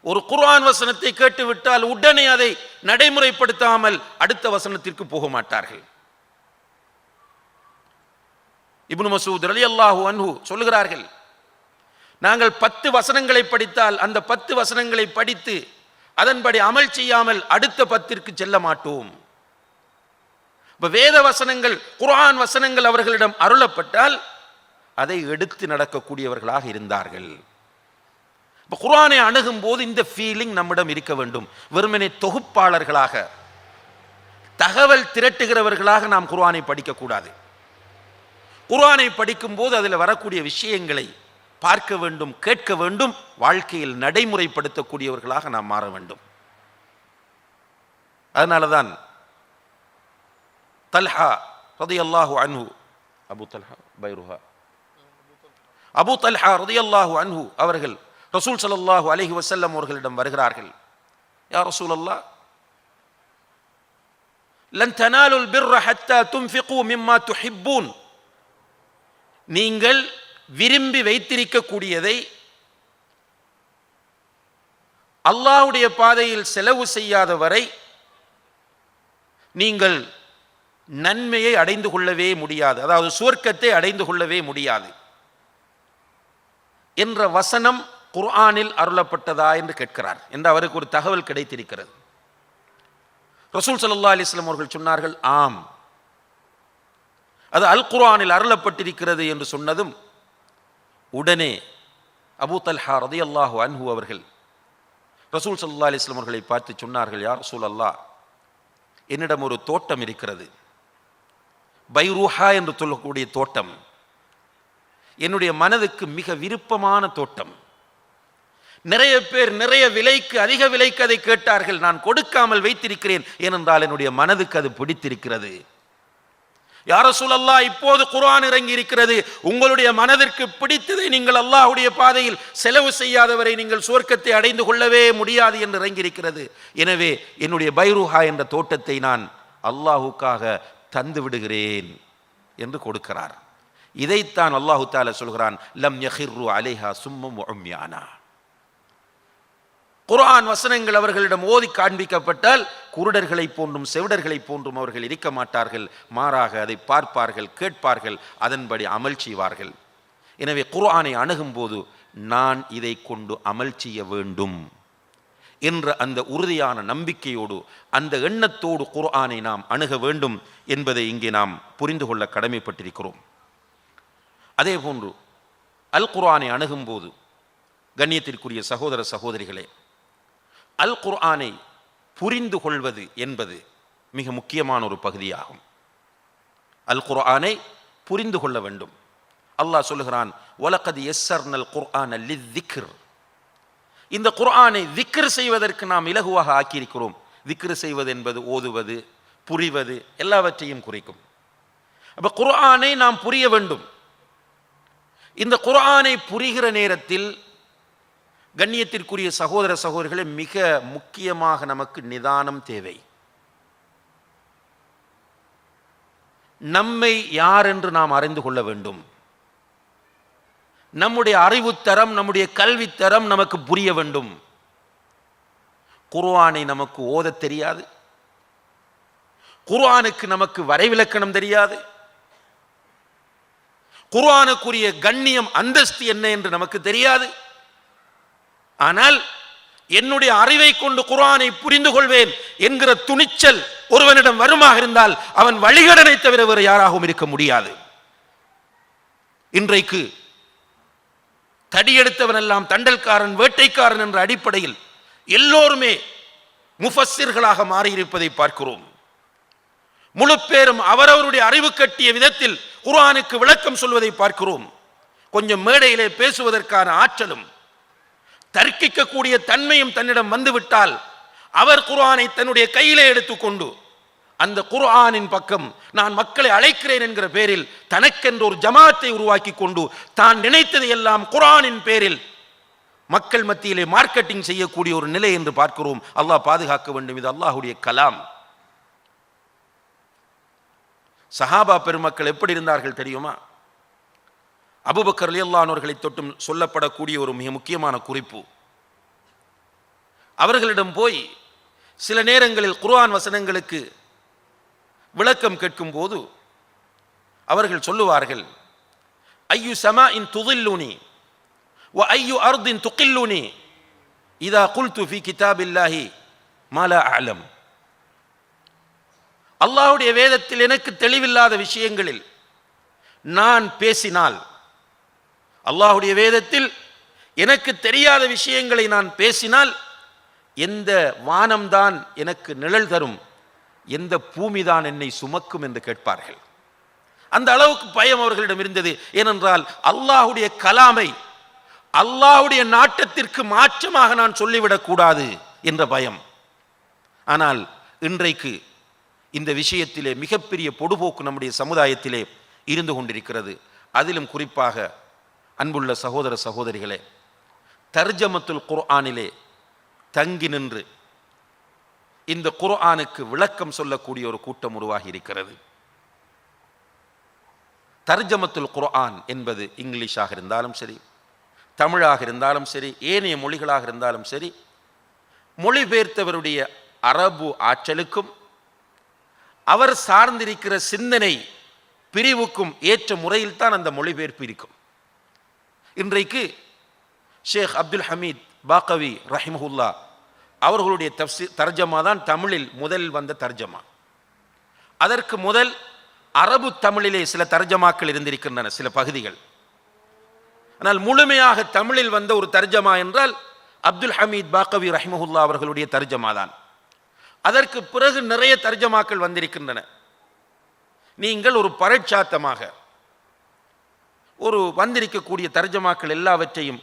ஒரு குர்ஆன் வசனத்தை கேட்டுவிட்டால் உடனே அதை நடைமுறைப்படுத்தாமல் அடுத்த வசனத்திற்கு போக மாட்டார்கள். இப்னு மஸ்ஊத் ரலியல்லாஹு அன்ஹு சொல்லுகிறார்கள், நாங்கள் 10 வசனங்களை படித்தால் அந்த 10 வசனங்களை படித்து அதன்படி அமல் செய்யாமல் அடுத்த 10ற்கு செல்ல மாட்டோம். வேத வசனங்கள், குர்ஆன் வசனங்கள் அவர்களிடம் அருளப்பட்டால் அதை எடுத்து நடக்கக்கூடியவர்களாக இருந்தார்கள். இப்போ குர்ஆனை அணுகும் போது இந்த ஃபீலிங் நம்மிடம் இருக்க வேண்டும். வெறுமனே தொகுப்பாளர்களாக, தகவல் திரட்டுகிறவர்களாக நாம் குர்ஆனை படிக்கக்கூடாது. குர்ஆனை படிக்கும் போது அதில் வரக்கூடிய விஷயங்களை பார்க்க வேண்டும், கேட்க வேண்டும், வாழ்க்கையில் நடைமுறைப்படுத்தக்கூடியவர்களாக நாம் மாற வேண்டும். அதனால தான் தல்ஹா ரலியல்லாஹு அன்ஹு, அபூ தல்ஹா ரலியல்லாஹு அன்ஹு அவர்கள் ரசூல் ஸல்லல்லாஹு அலைஹி வஸல்லம் அவர்களிடம் வருகிறார்கள். யா ரசூலல்லாஹ், லன் தனாலுல் பிர்ர ஹத்தா துன்ஃபிகு மிம்மா துஹிப்பூன், நீங்கள் விரும்பி வைத்திருக்கக்கூடியதை அல்லாஹ்வுடைய பாதையில் செலவு செய்யாத வரை நீங்கள் நன்மையை அடைந்து கொள்ளவே முடியாது, அதாவது சுவர்க்கத்தை அடைந்து கொள்ளவே முடியாது என்ற வசனம் குர்ஆனில் அருளப்பட்டதா என்று கேட்கிறார் என்று அவருக்கு ஒரு தகவல் கிடைத்திருக்கிறது. ரசூல் ஸல்லல்லாஹு அலைஹி வஸல்லம் அவர்கள் சொன்னார்கள், ஆம், அது அல் குர்ஆனில் அருளப்பட்டிருக்கிறது என்று சொன்னதும் உடனே அபூ தல்ஹா ரலியல்லாஹு அன்ஹு அவர்கள் ரசூல் ஸல்லல்லாஹு அலைஹி வஸல்லம் அவர்களை பார்த்து சொன்னார்கள், யா ரசூலல்லாஹ், என்னிடம் ஒரு தோட்டம் இருக்கிறது, பைரூஹா என்று சொல்லக்கூடிய தோட்டம், என்னுடைய மனதுக்கு மிக விருப்பமான தோட்டம். நிறைய பேர் நிறைய விலைக்கு, அதிக விலைக்கு அதை கேட்டார்கள், நான் கொடுக்காமல் வைத்திருக்கிறேன், ஏனென்றால் என்னுடைய மனதுக்கு அது பிடித்திருக்கிறது. யா ரசூலல்லாஹ், இப்போது குர்ஆன் இறங்கி இருக்கிறது, உங்களுடைய மனதிற்கு பிடித்ததை நீங்கள் அல்லாஹ்வுடைய பாதையில் செலவு செய்யாதவரை நீங்கள் சுவர்க்கத்தை அடைந்து கொள்ளவே முடியாது என்று இறங்கி இருக்கிறது. எனவே என்னுடைய பைரூஹா என்ற தோட்டத்தை நான் அல்லாஹ்வுக்காக தந்து விடுகிறேன் என்று கொடுக்கிறார். இதைத்தான் அல்லாஹு தஆலா சொல்கிறான், லம் யஹிர்ரு அலைஹா சும்மம் உம்யானா. குர்ஆன் வசனங்கள் அவர்களிடம் ஓதி காண்பிக்கப்பட்டால் குருடர்களை போன்றும் செவிடர்களை போன்றும் அவர்கள் இருக்க மாட்டார்கள், மாறாக அதை பார்ப்பார்கள், கேட்பார்கள், அதன்படி அமல் செய்வார்கள். எனவே குர்ஆனை அணுகும் போது நான் இதை கொண்டு அமல் செய்ய வேண்டும் என்ற அந்த உறுதியான நம்பிக்கையோடு, அந்த எண்ணத்தோடு குர்ஆனை நாம் அணுக வேண்டும் என்பதை இங்கே நாம் புரிந்து கொள்ள கடமைப்பட்டிருக்கிறோம். அதே போன்று அல் குர்ஆனை அணுகும் போது கண்ணியத்திற்குரிய சகோதர சகோதரிகளே, அல் குர்ஆனை புரிந்து கொள்வது என்பது மிக முக்கியமான ஒரு பகுதியாகும். அல் குர்ஆனை புரிந்து கொள்ள வேண்டும். அல்லாஹ் சொல்லுகிறான், வலகத் யஸ்ஸர்னல் குர்ஆன லிஸ்ஸிக்ர், இந்த குர்ஆனை திக்ர் செய்வதற்கு நாம் இலகுவாக ஆக்கியிருக்கிறோம். திக்ர் செய்வது என்பது ஓதுவது, புரிவது எல்லாவற்றையும் குறிக்கும். அப்ப குர்ஆனை நாம் புரிய வேண்டும். இந்த குர்ஆனை புரிகிற நேரத்தில் கண்ணியத்திற்குரிய சகோதர சகோதரிகளே, மிக முக்கியமாக நமக்கு நிதானம் தேவை. நம்மை யார் என்று நாம் அறிந்து கொள்ள வேண்டும். நம்முடைய அறிவுத்தரம், நம்முடைய கல்வித்தரம் நமக்கு புரிய வேண்டும். குர்ஆனை நமக்கு ஓதத் தெரியாது, குர்ஆனுக்கு நமக்கு வரைவிலக்கணம் தெரியாது, குர்ஆனுக்குரிய கண்ணியம் அந்தஸ்து என்ன என்று நமக்கு தெரியாது. ஆனால் என்னுடைய அறிவை கொண்டு குர்ஆனை புரிந்து கொள்வேன் என்கிற துணிச்சல் ஒருவனிடம் வருமாக இருந்தால் அவன் வழிகடனை தவிர வேறு யாராகவும் இருக்க முடியாது. இன்றைக்கு தடியெடுத்தவன் எல்லாம் தண்டல்காரன், வேட்டைக்காரன் என்ற அடிப்படையில் எல்லோருமே முஃபஸ்ஸிர்களாக மாறியிருப்பதை பார்க்கிறோம். முழு பேரும் அவரவருடைய அறிவு கட்டிய விதத்தில் குர்ஆனுக்கு விளக்கம் சொல்வதை பார்க்கிறோம். கொஞ்சம் மேடையிலே பேசுவதற்கான ஆற்றலும் தர்க்கிக்கக்கூடிய தன்மையும் தன்னிடம் வந்துவிட்டால் அவர் குர்ஆனை தன்னுடைய கையிலே எடுத்துக்கொண்டு அந்த குர்ஆனின் பக்கம் நான் மக்களை அழைக்கிறேன் என்கிற பேரில் தனக்கென்று ஒரு ஜமாத்தை உருவாக்கி கொண்டு தான் நினைத்ததை எல்லாம் குர்ஆனின் பேரில் மக்கள் மத்தியிலே மார்க்கெட்டிங் செய்யக்கூடிய ஒரு நிலை என்று பார்க்கிறோம். அல்லாஹ் பாதுகாக்க வேண்டும். இது அல்லாஹ்வுடைய கலாம். சஹாபா பெருமக்கள் எப்படி இருந்தார்கள் தெரியுமா? அபூபக்கர் ரலியல்லாஹு அன்ஹு அவர்களை தொட்டும் சொல்லப்படக்கூடிய ஒரு மிக முக்கியமான குறிப்பு, அவர்களிடம் போய் சில நேரங்களில் குர்ஆன் வசனங்களுக்கு விளக்கம் கேட்கும் போது அவர்கள் சொல்லுவார்கள், ஐயு சமாஇன் துதில்லுனி வ ஐயு அர்தின் துகில்லுனி இதா குல்து ஃபீ கிதாபில்லாஹி மா லா அஅலம். அல்லாஹ்வுடைய வேதத்தில் எனக்கு தெளிவில்லாத விஷயங்களில் நான் பேசினால், அல்லாஹ்வுடைய வேதத்தில் எனக்கு தெரியாத விஷயங்களை நான் பேசினால், எந்த வானம்தான் எனக்கு நிழல் தரும், எந்த பூமிதான் என்னை சுமக்கும் என்று கேட்பார்கள். அந்த அளவுக்கு பயம் அவர்களிடம் இருந்தது. ஏனென்றால் அல்லாஹ்வுடைய கலாமை அல்லாஹ்வுடைய நாட்டத்திற்கு மாற்றமாக நான் சொல்லிவிடக் கூடாது என்ற பயம். ஆனால் இன்றைக்கு இந்த விஷயத்திலே மிகப்பெரிய பொடுபோக்கு நம்முடைய சமுதாயத்திலே இருந்து கொண்டிருக்கிறது. அதிலும் குறிப்பாக அன்புள்ள சகோதர சகோதரிகளே, தர்ஜமத்துல் குர்ஆனிலே தங்கி நின்று இந்த குர்ஆனுக்கு விளக்கம் சொல்லக்கூடிய ஒரு கூட்டம் உருவாகி இருக்கிறது. தர்ஜமத்துல் குர்ஆன் என்பது இங்கிலீஷாக இருந்தாலும் சரி, தமிழாக இருந்தாலும் சரி, ஏனைய மொழிகளாக இருந்தாலும் சரி, மொழிபெயர்த்தவருடைய அரபு ஆற்றலுக்கும் அவர் சார்ந்திருக்கிற சிந்தனை பிரிவுக்கும் ஏற்ற முறையில் தான் அந்த மொழிபெயர்ப்பு இருக்கும். இன்றைக்கு ஷேக் அப்துல் ஹமீத் பாக்கவி ரஹிமஹுல்லா அவர்களுடைய தர்ஜமா தான் தமிழில் முதல் வந்த தர்ஜமா. அதற்கு முதல் அரபு தமிழிலே சில தர்ஜமாக்கள் இருந்திருக்கின்றன, சில பகுதிகள். ஆனால் முழுமையாக தமிழில் வந்த ஒரு தர்ஜமா என்றால் அப்துல் ஹமீத் பாக்கவி ரஹிமஹுல்லா அவர்களுடைய தர்ஜமா தான். அதற்கு பிறகு நிறைய தர்ஜமாக்கள் வந்திருக்கின்றன. நீங்கள் ஒரு பரட்சாத்தமாக ஒரு வந்திருக்கக்கூடிய தர்ஜமாக்கள் எல்லாவற்றையும்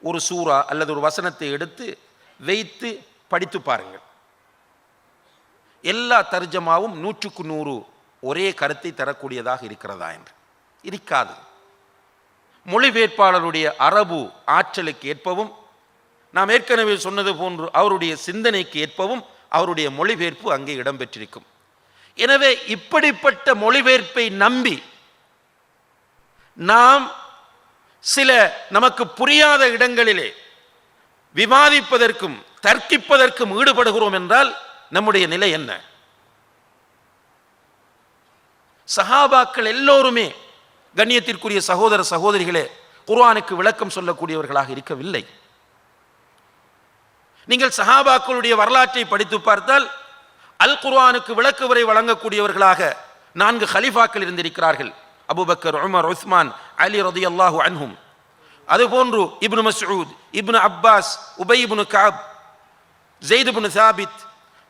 ஒரு சூரா அல்லது ஒரு வசனத்தை எடுத்து வைத்து படித்து பாருங்கள். எல்லா தர்ஜமாவும் 100க்கு 100 ஒரே கருத்தை தரக்கூடியதாக இருக்கிறதா என்று இருக்காது. மொழிபெயர்ப்பாளருடைய அரபு ஆற்றலுக்கு ஏற்பவும், நாம் ஏற்கனவே சொன்னது போன்று அவருடைய சிந்தனைக்கு ஏற்பவும் அவருடைய மொழிபெயர்ப்பு அங்கே இடம்பெற்றிருக்கும். எனவே இப்படிப்பட்ட மொழிபெயர்ப்பை நம்பி நாம் சில நமக்கு புரியாத இடங்களிலே விவாதிப்பதற்கும் தர்க்கிப்பதற்கும் ஈடுபடுகிறோம் என்றால் நம்முடைய நிலை என்ன? சஹாபாக்கள் எல்லோருமே, கண்ணியத்திற்குரிய சகோதர சகோதரிகளே, குர்ஆனுக்கு விளக்கம் சொல்லக்கூடியவர்களாக இருக்கவில்லை. நீங்கள் சஹாபாக்களுடைய வரலாற்றை படித்து பார்த்தால் அல் குர்ஆனுக்கு விளக்க உரை வழங்கக்கூடியவர்களாக 4 கலீஃபாக்கள் இருந்திருக்கிறார்கள். அபூபக்கர், உமர், உஸ்மான், அலி ரலியல்லாஹு அன்ஹும். அதுபோன்று இப்னு மஸ்ஊத், இப்னு அப்பாஸ், உபை இப்னு கஅப், ஸெய்த் இப்னு சாபித்,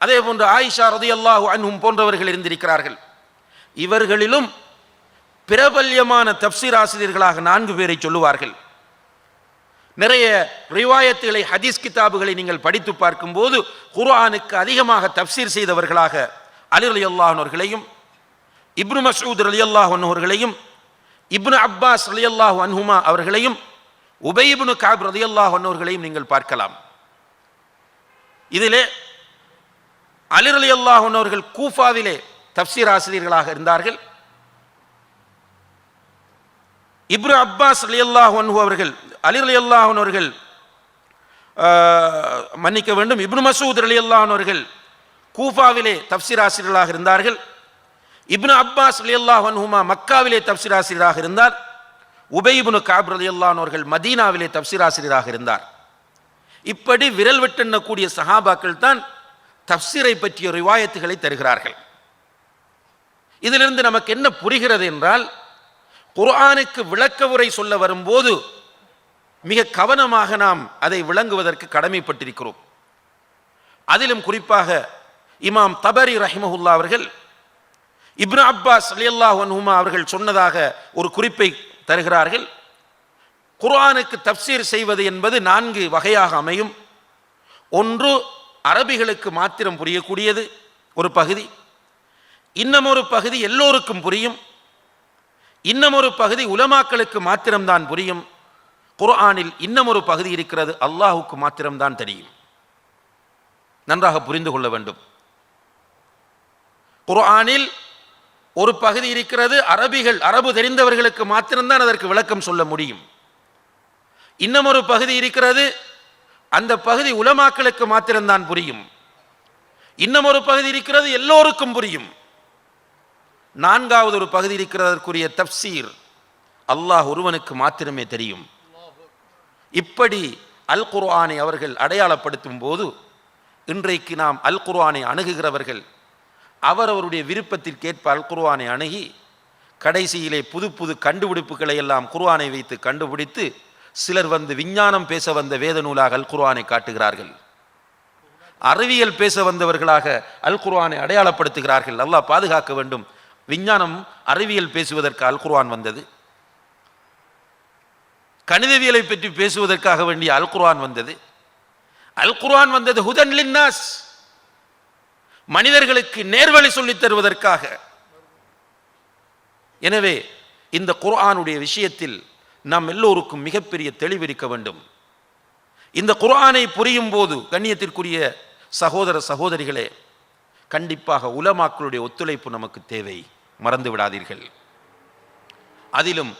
அதே போன்று ஆயிஷா ரலியல்லாஹு அன்ஹும் போன்றவர்கள் இருந்திருக்கிறார்கள். இவர்களிலும் பிரபல்யமான தப்சீர் ஆசிரியர்களாக 4 பேரை சொல்லுவார்கள். நிறைய ரிவாயத்துகளை, ஹதீஸ் கிதாபுகளை நீங்கள் படித்து பார்க்கும்போது குர்ஆனுக்கு அதிகமாக தப்சீர் செய்தவர்களாக அலி ரலியல்லாஹு அன்ஹு அவர்களையும், இப்னு மஸ்ஊத் ரலியல்லாஹு அன்ஹு அவர்களையும், இப்னு அப்பாஸ் ரலியல்லாஹு அன்ஹுமா அவர்களையும், உபை இப்னு கஅப் ரலியல்லாஹு அன்ஹு அவர்களையும் நீங்கள் பார்க்கலாம். இதிலே அலி ரலியல்லாஹு அன்ஹு அவர்கள் கூஃபாவிலே தப்சீர் ஆசிரியர்களாக இருந்தார்கள். இப்னு அப்பாஸ் ரலியல்லாஹு அன்ஹு அவர்கள், அலி ரலியல்லாஹு அன்ஹு அவர்கள் மன்னிக்க வேண்டும், இப்னு மஸ்ஊத் ரலியல்லாஹு அன்ஹு அவர்கள் கூஃபாவிலே தப்சீர் ஆசிரியர்களாக இருந்தார்கள். இப்னு அப்பாஸ் ரலியல்லாஹு அன்ஹுமா மக்காவிலே தப்சீர் ஆசிரியராக இருந்தார். உபை இப்னு கஅப் ரலியல்லாஹு அன்ஹு அவர்கள் மதீனாவிலே தப்சீர் ஆசிரியராக இருந்தார். இப்படி விரல் விட்டெண்ணக்கூடிய சஹாபாக்கள் தான் தப்சீரை பற்றிய ரிவாயத்துகளை தருகிறார்கள். இதிலிருந்து நமக்கு என்ன புரிகிறது என்றால், குர்ஆனுக்கு விளக்க உரை சொல்ல வரும்போது மிக கவனமாக நாம் அதை விளங்குவதற்கு கடமைப்பட்டிருக்கிறோம். அதிலும் குறிப்பாக இமாம் தபரி ரஹிமஹுல்லா அவர்கள் இப்னு அப்பாஸ் ரலியல்லாஹு அன்ஹுமா அவர்கள் சொன்னதாக ஒரு குறிப்பை தருகிறார்கள். குர்ஆனுக்கு தப்சீர் செய்வது என்பது 4 வகையாக அமையும். ஒன்று, அரபிகளுக்கு மாத்திரம் புரியக்கூடியது ஒரு பகுதி. இன்னமொரு பகுதி எல்லோருக்கும் புரியும். இன்னமொரு பகுதி உலமாக்களுக்கு மாத்திரம்தான் புரியும். குர்ஆனில் இன்னமொரு பகுதி இருக்கிறது, அல்லாஹுக்கு மாத்திரம்தான் தெரியும். நன்றாக புரிந்து கொள்ள வேண்டும். குர்ஆனில் ஒரு பகுதி இருக்கிறது, அரபு தெரிந்தவர்களுக்கு மாத்திரம்தான் அதற்கு விளக்கம் சொல்ல முடியும். இன்னமொரு பகுதி இருக்கிறது, அந்த பகுதி உலமாக்களுக்கு மாத்திரம்தான் புரியும். இன்னமொரு பகுதி இருக்கிறது, எல்லோருக்கும் புரியும். 4வது ஒரு பகுதி இருக்கிறதற்குரிய தப்சீர் அல்லாஹ் ஒருவனுக்கு மாத்திரமே தெரியும். இப்படி அல் குர்ஆனை அவர்கள் அடையாளப்படுத்தும் போது, இன்றைக்கு நாம் அல் குர்ஆனை அணுகுகிறவர்கள் அவரவருடைய விருப்பத்திற்கேற்ப அல் குர்ஆனை அணுகி கடைசியிலே புது புது கண்டுபிடிப்புகளை எல்லாம் குர்ஆனை வைத்து கண்டுபிடித்து சிலர் வந்து விஞ்ஞானம் பேச வந்த வேத நூலாக அல் குர்ஆனை காட்டுகிறார்கள். அறிவியல் பேச வந்தவர்களாக அல் குர்ஆனை அடையாளப்படுத்துகிறார்கள். அல்லாஹ் பாதுகாக்க வேண்டும். விஞ்ஞானம் அறிவியல் பேசுவதற்கு அல் குர்ஆன் வந்தது. கணிதவியலை பற்றி பேசுவதற்காக வேண்டிய அல் குர்ஆன் வந்தது. அல் குர்ஆன் வந்தது ஹுதன் லின்னாஸ், மனிதர்களுக்கு நேர்வழி சொல்லித் தருவதற்காக. எனவே இந்த குர்ஆனுடைய விஷயத்தில் நாம் எல்லோருக்கும் மிகப்பெரிய தெளிவிருக்க வேண்டும். இந்த குர்ஆனை புரியும் போது கண்ணியத்திற்குரிய சகோதர சகோதரிகளே, கண்டிப்பாக உலமாக்களுடைய ஒத்துழைப்பு நமக்கு தேவை, மறந்து விடாதீர்கள். அதிலும்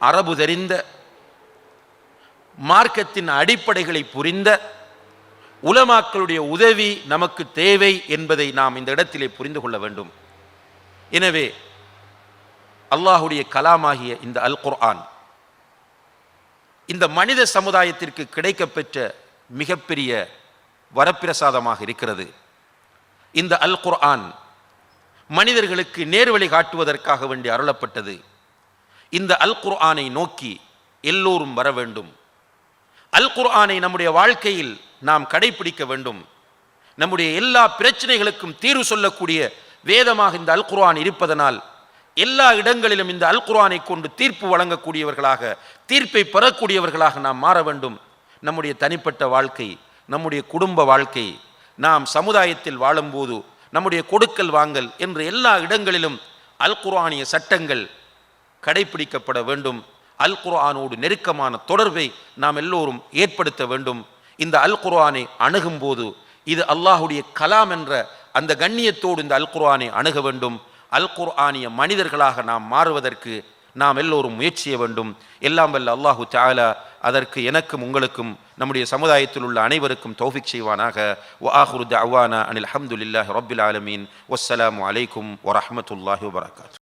அரபு தெரிந்த, மார்க்கத்தின் அடிப்படைகளை புரிந்த உலமாக்களுடைய உதவி நமக்கு தேவை என்பதை நாம் இந்த இடத்திலே புரிந்து கொள்ள வேண்டும். எனவே அல்லாஹுடைய கலாமாகிய இந்த அல் குர்ஆன் இந்த மனித சமுதாயத்திற்கு கிடைக்கப்பெற்ற மிகப்பெரிய வரப்பிரசாதமாக இருக்கிறது. இந்த அல் குர்ஆன் மனிதர்களுக்கு நேர்வழி காட்டுவதற்காக வேண்டி அருளப்பட்டது. இந்த அல் குர்ஆனை நோக்கி எல்லோரும் வர வேண்டும். அல் குர்ஆனை நம்முடைய வாழ்க்கையில் நாம் கடைபிடிக்க வேண்டும். நம்முடைய எல்லா பிரச்சனைகளுக்கும் தீர்வு சொல்லக்கூடிய வேதமாக இந்த அல் குர்ஆன் இருப்பதனால் எல்லா இடங்களிலும் இந்த அல் குர்ஆனை கொண்டு தீர்ப்பு வழங்கக்கூடியவர்களாக, தீர்ப்பை பெறக்கூடியவர்களாக நாம் மாற வேண்டும். நம்முடைய தனிப்பட்ட வாழ்க்கை, நம்முடைய குடும்ப வாழ்க்கை, நாம் சமுதாயத்தில் வாழும்போது நம்முடைய கொடுக்கல் வாங்கல் என்ற எல்லா இடங்களிலும் அல் குர்ஆனிய சட்டங்கள் கடைபிடிக்கப்பட வேண்டும். அல் குர்ஆனோடு நெருக்கமான தொடர்பை நாம் எல்லோரும் ஏற்படுத்த வேண்டும். இந்த அல் குர்ஆனை அணுகும் போது இது அல்லாஹுடைய கலாம் என்ற அந்த கண்ணியத்தோடு இந்த அல் குர்ஆனை அணுக வேண்டும். அல் குர்ஆனிய மனிதர்களாக நாம் மாறுவதற்கு நாம் எல்லோரும் முயற்சி செய்ய வேண்டும். எல்லாம் வல்ல அல்லாஹு தஆலா அதற்கு எனக்கும் உங்களுக்கும் நம்முடைய சமுதாயத்தில் உள்ள அனைவருக்கும் தௌஃபீக் செய்வானாக. வ ஆகிரு தஅவானா அனில் ஹம்துலில்லாஹி ரப்பில் ஆலமீன். வஸ்ஸலாமு அலைக்கும் வரஹ்மத்துல்லாஹி வபரகாத்துஹு.